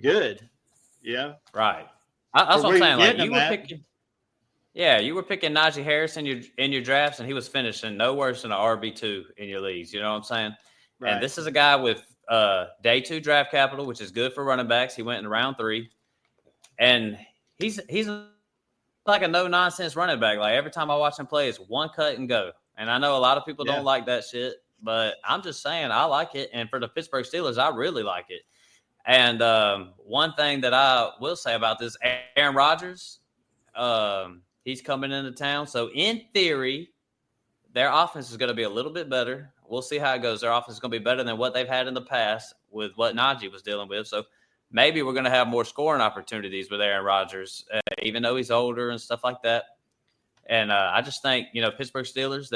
good. Yeah. Right. That's what I'm saying. Like you were picking Najee Harris in your drafts, and he was finishing no worse than an RB2 in your leagues. You know what I'm saying? Right. And this is a guy with day 2 draft capital, which is good for running backs. He went in round 3, and he's like a no nonsense running back. Like every time I watch him play, it's one cut and go. And I know a lot of people don't like that shit, but I'm just saying I like it. And for the Pittsburgh Steelers, I really like it. And one thing that I will say about this, Aaron Rodgers, he's coming into town. So in theory, their offense is going to be a little bit better. We'll see how it goes. Their offense is going to be better than what they've had in the past with what Najee was dealing with. So maybe we're going to have more scoring opportunities with Aaron Rodgers, even though he's older and stuff like that. And I just think, Pittsburgh Steelers,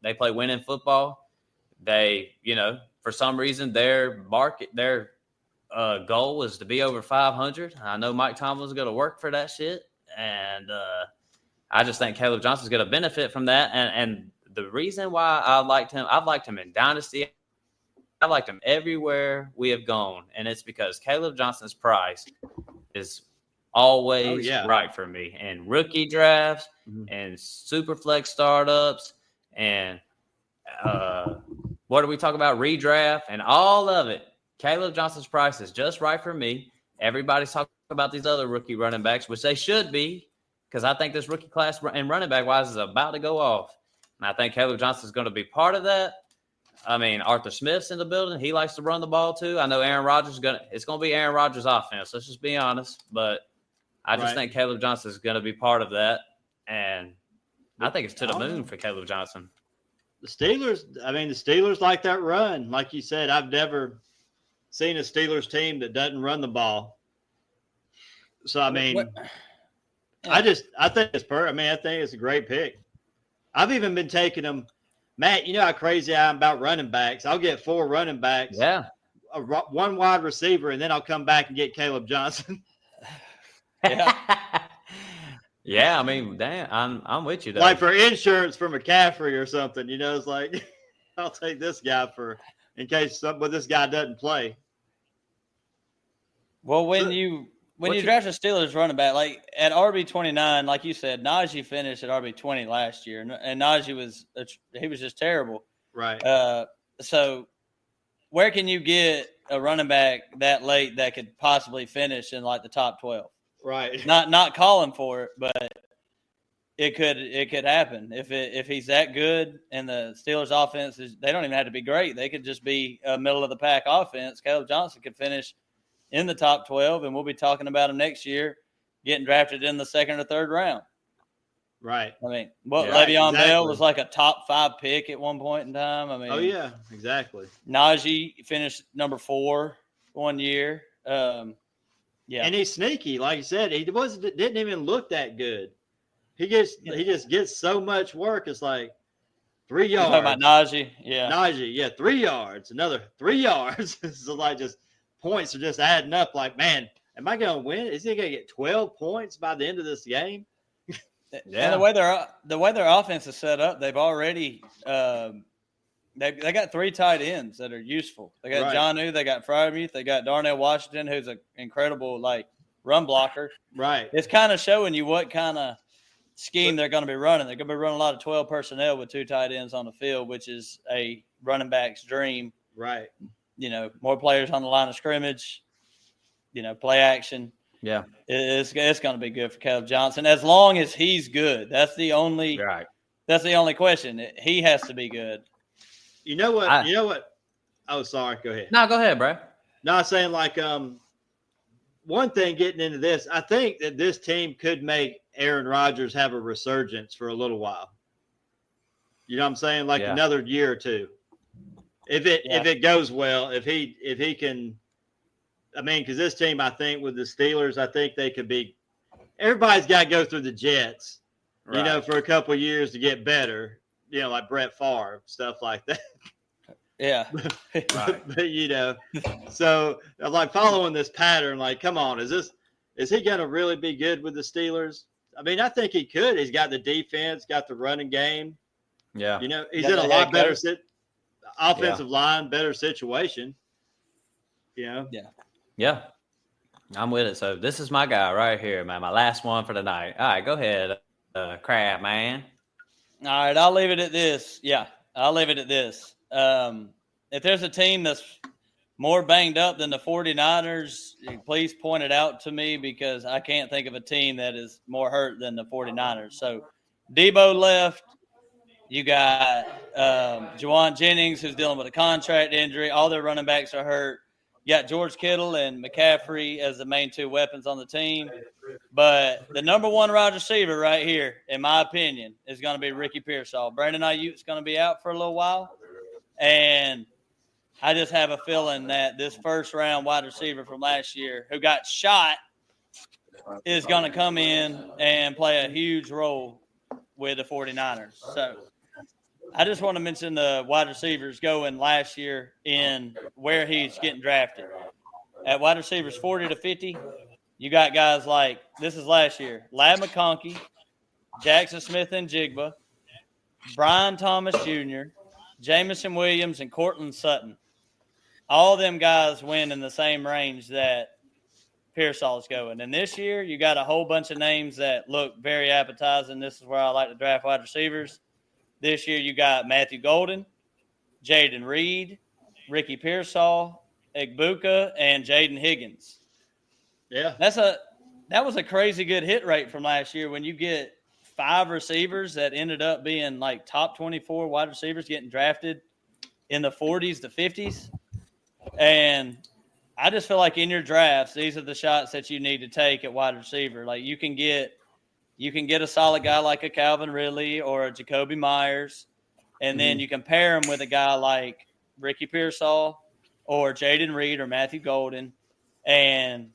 they play winning football. They, for some reason, their goal is to be over 500. I know Mike Tomlin's going to work for that shit. And I just think Caleb Johnson's going to benefit from that. And the reason why I've liked him in Dynasty. I've liked him everywhere we have gone. And it's because Caleb Johnson's price is always right for me. And rookie drafts and super flex startups and what do we talk about? Redraft and all of it. Caleb Johnson's price is just right for me. everybody's talking about these other rookie running backs, which they should be, because I think this rookie class and running back wise is about to go off. And I think Caleb Johnson is going to be part of that. I mean, Arthur Smith's in the building. He likes to run the ball too. I know Aaron Rodgers it's going to be Aaron Rodgers' offense. Let's just be honest. But I just think Caleb Johnson is going to be part of that. And I think it's to the moon for Caleb Johnson. The Steelers like that run. Like you said, I've never seen a Steelers team that doesn't run the ball. So, I mean, I think it's I think it's a great pick. I've even been taking them. Matt, you know how crazy I am about running backs. I'll get 4 running backs. Yeah. 1 wide receiver, and then I'll come back and get Caleb Johnson. Yeah. Yeah, I mean, damn, I'm with you. Though. Like for insurance for McCaffrey or something, you know, it's like I'll take this guy in case this guy doesn't play. Well, when you draft a Steelers running back, like at RB29, like you said, Najee finished at RB20 last year, and Najee was just terrible. Right. So where can you get a running back that late that could possibly finish in like the top 12? Right. Not calling for it, but it could happen if he's that good. And the Steelers' offense they don't even have to be great; they could just be a middle of the pack offense. Caleb Johnson could finish in the top 12, and we'll be talking about him next year, getting drafted in the 2nd or 3rd round. Right. I mean, Le'Veon Bell was like a top 5 pick at one point in time. I mean, oh yeah, exactly. Najee finished number 4 one year. Yeah, and he's sneaky, like you said. He didn't even look that good. He just gets so much work. It's like 3 yards. You're talking about Najee, yeah. Najee, yeah, 3 yards, another 3 yards. So like just points are just adding up. Like, man, am I going to win? Is he going to get 12 points by the end of this game? Yeah. And the way their offense is set up, they've already they got 3 tight ends that are useful. They got Jonnu, they got Freiermuth, they got Darnell Washington, who's an incredible run blocker. Right. It's kind of showing you what kind of scheme they're going to be running. They're going to be running a lot of 12 personnel with 2 tight ends on the field, which is a running back's dream. Right. You know, more players on the line of scrimmage, you know, play action. Yeah. It's going to be good for Caleb Johnson as long as he's good. That's the only question. He has to be good. You know what? Oh, sorry. Go ahead. No, go ahead, bro. No, I'm saying one thing getting into this, I think that this team could make Aaron Rodgers have a resurgence for a little while. You know what I'm saying? Another year or two. If it goes well, if he can, I mean, because this team, I think with the Steelers, I think they could be. Everybody's got to go through the Jets, you know, for a couple of years to get better. You know, like Brett Favre, stuff like that. Yeah. But, you know, so I'm like following this pattern. Like, come on, is he going to really be good with the Steelers? I mean, I think he could. He's got the defense, got the running game. Yeah. You know, he's in a lot better offensive line, better situation. You know? Yeah. Yeah. I'm with it. So this is my guy right here, man. My last one for the night. All right, go ahead, Crab, man. All right, I'll leave it at this. Yeah, I'll leave it at this. If there's a team that's more banged up than the 49ers, please point it out to me because I can't think of a team that is more hurt than the 49ers. So Debo left. You got Juwan Jennings, who's dealing with a contract injury. All their running backs are hurt. You got George Kittle and McCaffrey as the main 2 weapons on the team. But the number 1 wide receiver right here, in my opinion, is going to be Ricky Pearsall. Brandon Ayuk's going to be out for a little while. And I just have a feeling that this first-round wide receiver from last year who got shot is going to come in and play a huge role with the 49ers. So I just want to mention the wide receivers going last year in where he's getting drafted. At wide receivers 40 to 50, you got guys like, this is last year, Ladd McConkey, Jackson Smith and Jigba, Brian Thomas Jr., Jamison Williams, and Cortland Sutton. All of them guys win in the same range that Pearsall's going. And this year, you got a whole bunch of names that look very appetizing. This is where I like to draft wide receivers. This year, you got Matthew Golden, Jaden Reed, Ricky Pearsall, Egbuka, and Jaden Higgins. Yeah. That was a crazy good hit rate from last year when you get 5 receivers that ended up being like top 24 wide receivers getting drafted in the 40s to 50s. And I just feel like in your drafts, these are the shots that you need to take at wide receiver. Like you can get a solid guy like a Calvin Ridley or a Jacoby Myers, and then you can pair him with a guy like Ricky Pearsall or Jaden Reed or Matthew Golden. And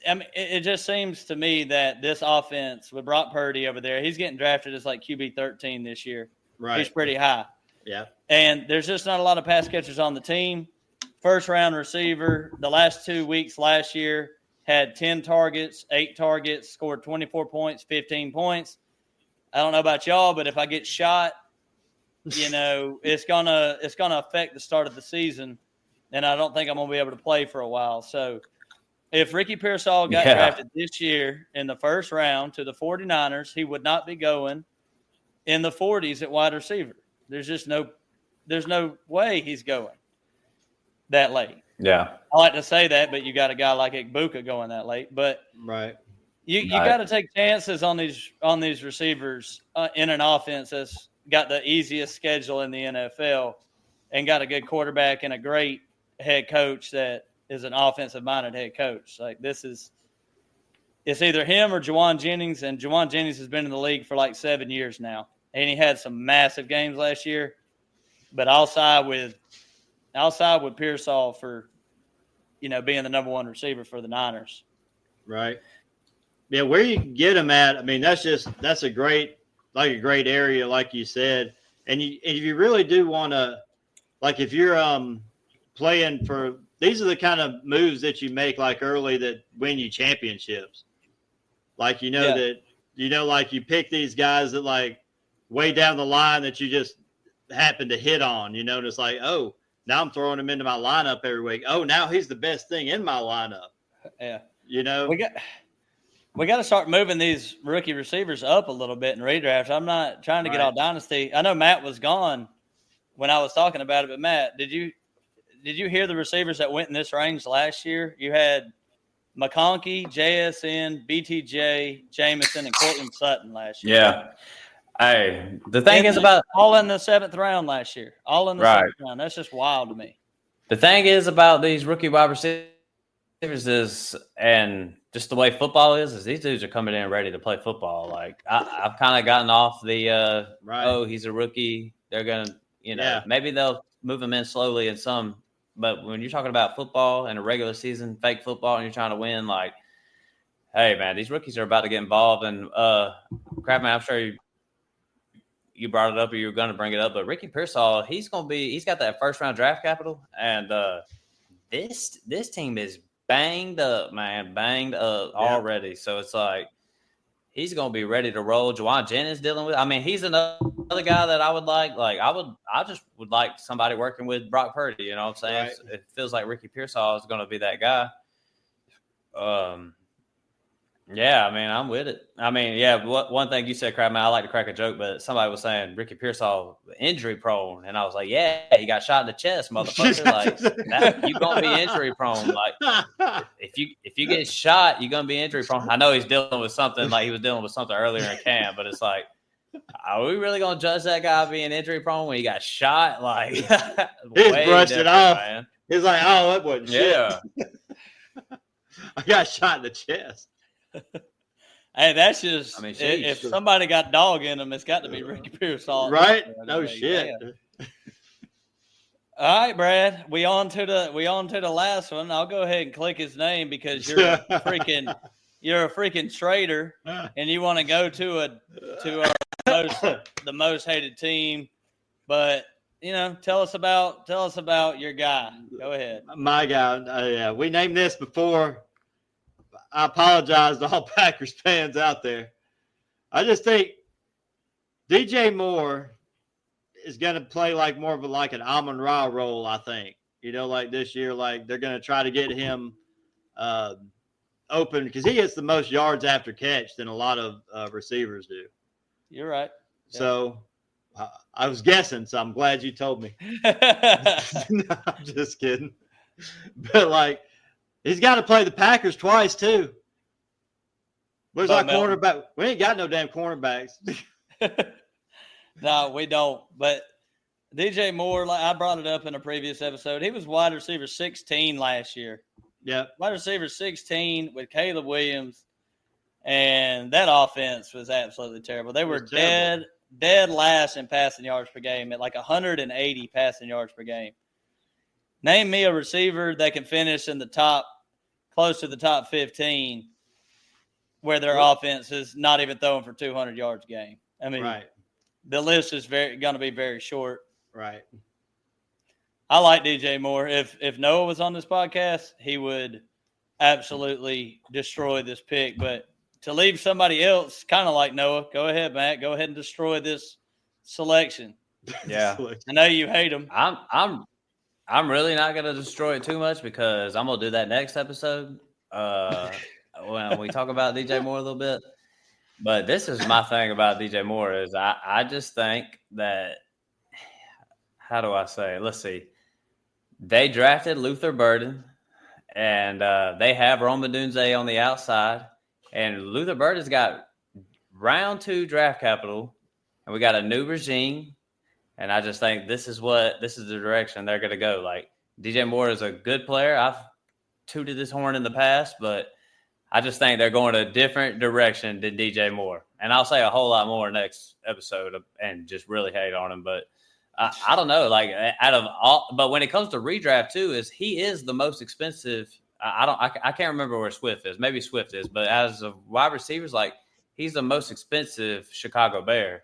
I mean, it just seems to me that this offense with Brock Purdy over there, he's getting drafted as like QB 13 this year. Right. He's pretty high. Yeah. And there's just not a lot of pass catchers on the team. First round receiver, the last 2 weeks last year had 10 targets, 8 targets, scored 24 points, 15 points. I don't know about y'all, but if I get shot, it's gonna affect the start of the season, and I don't think I'm gonna be able to play for a while. So if Ricky Pearsall got drafted this year in the first round to the 49ers, he would not be going in the 40s at wide receiver. There's no way he's going that late. Yeah. I like to say that, but you got a guy like Igbuka going that late. But right, you got to take chances on these receivers in an offense that's got the easiest schedule in the NFL and got a good quarterback and a great head coach that is an offensive-minded head coach. Like it's either him or Juwan Jennings, and Juwan Jennings has been in the league for like 7 years now, and he had some massive games last year. But I'll side with Pearsall for being the number one receiver for the Niners. Right. Yeah, where you can get him at, I mean, that's a great area, like you said. And if you really do want to, like if you're playing for, these are the kind of moves that you make like early that win you championships. Like that like you pick these guys that like way down the line that you just happen to hit on, and it's like, oh, now I'm throwing him into my lineup every week. Oh, now he's the best thing in my lineup. Yeah. We got to start moving these rookie receivers up a little bit in redraft. I'm not trying to get all dynasty. I know Matt was gone when I was talking about it, but Matt, did you hear the receivers that went in this range last year? You had McConkey, JSN, BTJ, Jameson, and Cortland Sutton last year. Yeah. Hey, the thing is about all in the 7th round last year. All in the 7th round. That's just wild to me. The thing is about these rookie wide receivers is, and just the way football is these dudes are coming in ready to play football. Like I've kind of gotten off the oh, he's a rookie. They're gonna maybe they'll move him in slowly in some, but when you're talking about football and a regular season, fake football, and you're trying to win, like, hey man, these rookies are about to get involved. And Crap Man, I'm sure you brought it up or you were going to bring it up, but Ricky Pearsall, he's got that first round draft capital, and this team is banged up already. So it's like he's going to be ready to roll. Juwan Jennings dealing with. I mean, he's another guy that I would like. Like I just would like somebody working with Brock Purdy. You know what I'm saying? Right. It feels like Ricky Pearsall is going to be that guy. Yeah, I mean, I'm with it. I mean, yeah, one thing you said, Crab Man, I like to crack a joke, but somebody was saying Ricky Pearsall injury prone, and I was like, yeah, he got shot in the chest, motherfucker. Like, you gonna be injury prone. Like, if you get shot, you're gonna be injury prone. I know he's dealing with something, like he was dealing with something earlier in camp, but it's like, are we really gonna judge that guy being injury prone when he got shot? Like, he brushed it off. Man. He's like, oh, that wasn't shit. Yeah. I got shot in the chest. Hey, that's just, if somebody got dog in them, it's got to be Ricky Pearsall. Right? No shit. All right, Brad, we on to the last one. I'll go ahead and click his name because you're a freaking traitor, and you want to go to the most hated team. But tell us about your guy. Go ahead. My guy. Yeah, we named this before. I apologize to all Packers fans out there. I just think DJ Moore is going to play like more of an Amon-Ra role, I think. Like this year, like they're going to try to get him open because he gets the most yards after catch than a lot of receivers do. You're right. Yeah. So I was guessing, so I'm glad you told me. No, I'm just kidding. But like, He's got to play the Packers twice too. Where's our Melton. cornerback? We ain't got no damn cornerbacks. No, we don't. But DJ Moore, like I brought it up in a previous episode, he was wide receiver 16 last year. Yep. Wide receiver 16 with Caleb Williams, and that offense was absolutely terrible. They were dead last in passing yards per game at like 180 passing yards per game. Name me a receiver that can finish in the top, close to the top 15, where their offense is not even throwing for 200 yards a game. I mean, right. The list is going to be very short. Right. I like DJ Moore. If Noah was on this podcast, he would absolutely destroy this pick. But to leave somebody else, kind of like Noah, go ahead, Matt. Go ahead and destroy this selection. Yeah, I know you hate him. I'm really not gonna destroy it too much because I'm gonna do that next episode when we talk about DJ Moore a little bit. But this is my thing about DJ Moore is I just think that, how do I say it? Let's see. They drafted Luther Burden, and they have Roma Dunze on the outside. And Luther Burden's got round 2 draft capital, and we got a new regime. And I just think this is the direction they're going to go. Like, DJ Moore is a good player. I've tooted this horn in the past, but I just think they're going a different direction than DJ Moore. And I'll say a whole lot more next episode and just really hate on him. But I don't know, like out of all, but when it comes to redraft too, he is the most expensive. I can't remember where Swift is. Maybe Swift is, but as a wide receivers, like he's the most expensive Chicago Bear.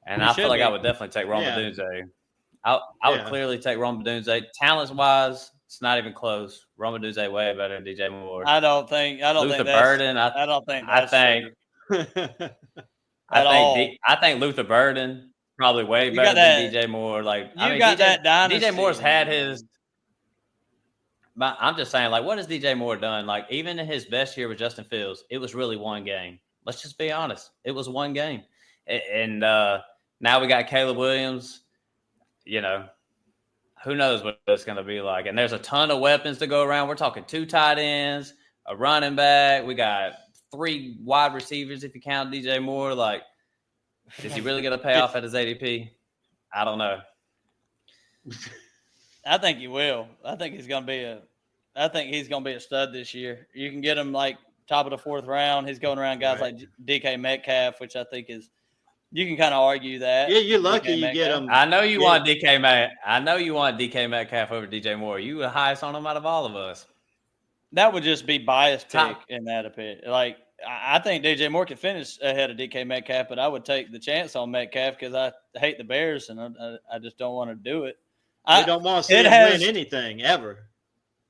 And I feel like I would definitely take Roma Dunze. I would clearly take Roma Dunze. Talents wise, it's not even close. Roma Dunze way better than DJ Moore. I don't think Luther Burden. I think Luther Burden probably way better than DJ Moore. Like DJ Moore's had his. But I'm just saying, like, what has DJ Moore done? Like, even in his best year with Justin Fields, it was really one game. Let's just be honest. It was one game. And now we got Caleb Williams. You know, who knows what it's going to be like. And there's a ton of weapons to go around. We're talking 2 tight ends, a running back. We got 3 wide receivers if you count DJ Moore. Like, is he really going to pay off at his ADP? I don't know. I think he will. I think he's going to be a stud this year. You can get him like top of the 4th round. He's going around guys like DK Metcalf, which I think is – you can kind of argue that. Yeah, you're lucky you get him. I know you want DK Metcalf. I know you want DK Metcalf over DJ Moore. You the highest on him out of all of us. That would just be biased pick in that opinion. Like, I think DJ Moore could finish ahead of DK Metcalf, but I would take the chance on Metcalf because I hate the Bears and I just don't want to do it. I don't want to see him win anything ever.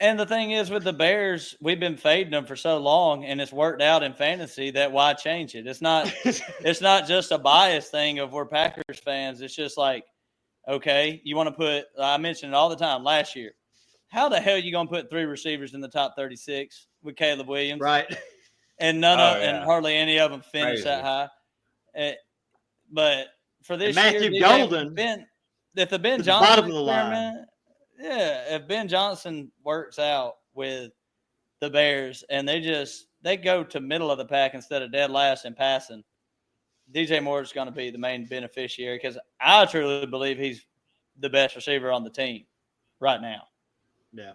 And the thing is, with the Bears, we've been fading them for so long, and it's worked out in fantasy that why change it? It's not just a bias thing of we're Packers fans. It's just like, okay, you want to put – I mentioned it all the time last year. How the hell are you going to put 3 receivers in the top 36 with Caleb Williams? Right. And and hardly any of them finish that high. But for this year, Matthew Golden. If the Ben Johnson experiment – if Ben Johnson works out with the Bears and they go to middle of the pack instead of dead last in passing, DJ Moore is going to be the main beneficiary because I truly believe he's the best receiver on the team right now. Yeah.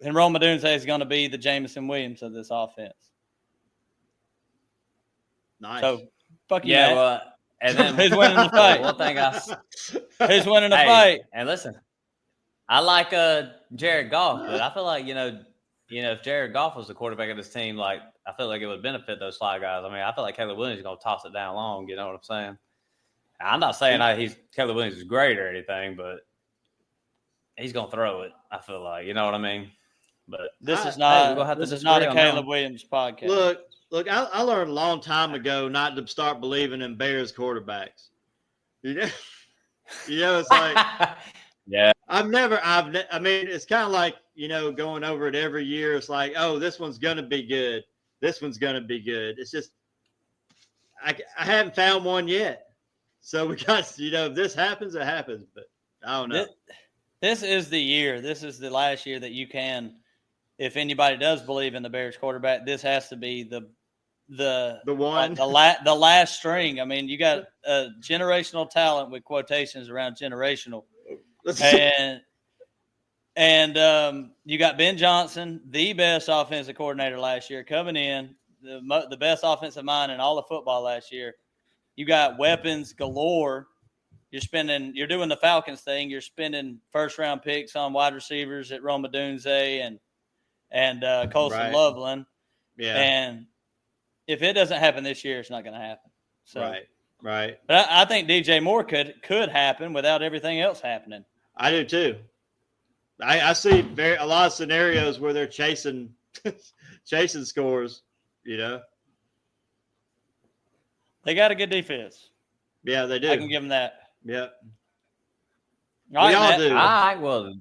And Roma Dunze is going to be the Jameson Williams of this offense. Nice. So, fuck you, yeah, Matt. well, and then who's winning the fight? One thing Who's winning the fight? And listen, I like Jared Goff, but I feel like, if Jared Goff was the quarterback of this team, like I feel like it would benefit those slot guys. I mean, I feel like Caleb Williams is going to toss it down long. You know what I'm saying? I'm not saying Caleb Williams is great or anything, but he's going to throw it. I feel like, you know what I mean? But this is not a Caleb Williams podcast. Look, I learned a long time ago not to start believing in Bears quarterbacks. It's like. Yeah. I mean, it's kind of like, going over it every year. It's like, oh, this one's going to be good. This one's going to be good. It's just, I haven't found one yet. So we got, if this happens, it happens. But I don't know. This is the year. This is the last year that you can if anybody does believe in the Bears quarterback, this has to be the one, the last string. I mean, you got a generational talent with quotations around generational, and you got Ben Johnson, the best offensive coordinator last year, coming in, the best offensive mind in all of football last year. You got weapons galore. You're doing the Falcons thing. You're spending first-round picks on wide receivers at Roma Dunze and Colson Loveland. Yeah. And if it doesn't happen this year, it's not going to happen. So, right. But I think DJ Moore could happen without everything else happening. I do too. I see a lot of scenarios where they're chasing scores. You know, they got a good defense. Yeah, they do. I can give them that. Yep. All right, all do. All right, well,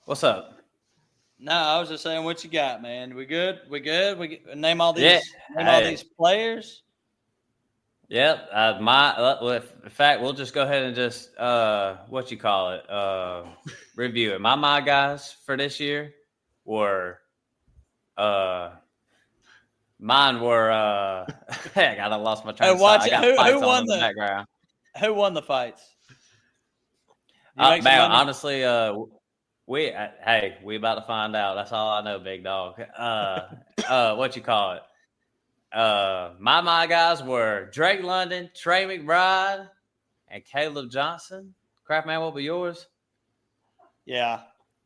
what's up? No, I was just saying, what you got, man? We good? We name all these. Yeah. All these players. Yep. In fact, we'll just go ahead and just review it. My guys for this year were mine were heck, I lost my train of thought. I got fights on in the background. Who won the fights? Man, honestly, we about to find out. That's all I know, big dog. What you call it? My guys were Drake London, Trey McBride, and Caleb Johnson. Crap, man, what were yours? Yeah,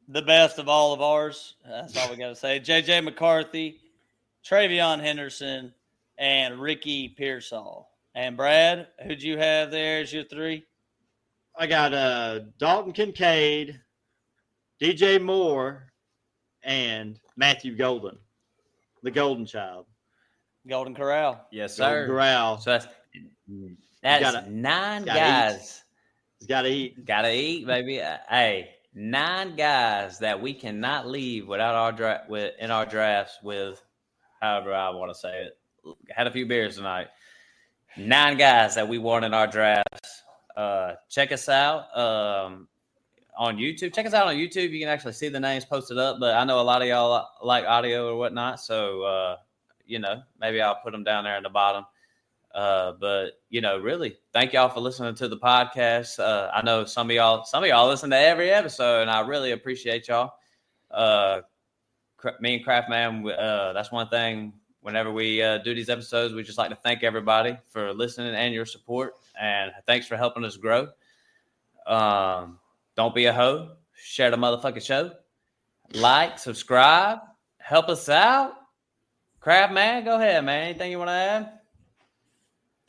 the best of all of ours. That's all we got to say. JJ McCarthy, Travion Henderson, and Ricky Pearsall. And Brad, who'd you have there as your three? I got Dalton Kincaid, DJ Moore, and Matthew Golden, the Golden Child. Golden Corral. Yes, sir. Golden Corral. So that's 9 guys. He's got to eat. Got to eat, baby. Hey, 9 guys that we cannot leave without in our drafts with, however I want to say it. Had a few beers tonight. 9 guys that we want in our drafts. Check us out on YouTube. Check us out on YouTube. You can actually see the names posted up, but I know a lot of y'all like audio or whatnot, so maybe I'll put them down there in the bottom. But really, thank y'all for listening to the podcast. I know some of y'all listen to every episode, and I really appreciate y'all. Me and Craft Man, that's one thing. Whenever we do these episodes, we just like to thank everybody for listening and your support, and thanks for helping us grow. Don't be a hoe. Share the motherfucking show. Like, subscribe, help us out. Crab Man, go ahead, man. Anything you want to add?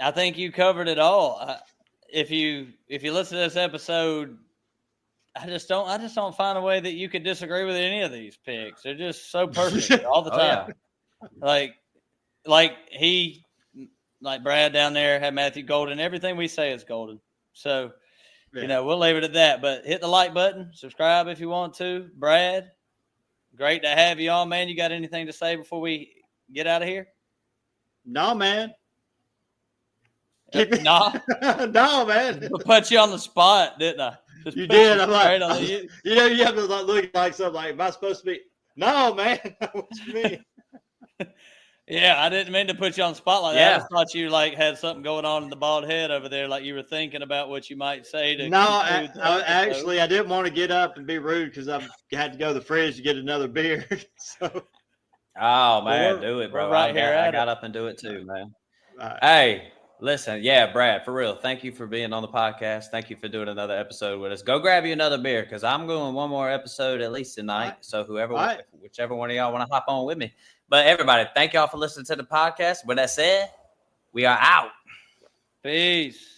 I think you covered it all. If you listen to this episode, I just don't find a way that you could disagree with any of these picks. They're just so perfect all the time. Yeah. Like Brad down there had Matthew Golden. Everything we say is golden. So, we'll leave it at that. But hit the like button, subscribe if you want to. Brad, great to have you on, man. You got anything to say before we get out of here? No, man. No, man. I put you on the spot, didn't I? You did. I'm like, you have to look like something like, am I supposed to be? No, man. What you mean? Yeah, I didn't mean to put you on the spot like that. I just thought you had something going on in the bald head over there, like you were thinking about what you might say to. No, I didn't want to get up and be rude because I had to go to the fridge to get another beer. So. Oh man, do it, bro! I got up and do it too, man. Right. Hey, listen, Brad, for real. Thank you for being on the podcast. Thank you for doing another episode with us. Go grab you another beer because I'm going one more episode at least tonight. Right. So whichever one of y'all want to hop on with me. But everybody, thank y'all for listening to the podcast. With that said, we are out. Peace.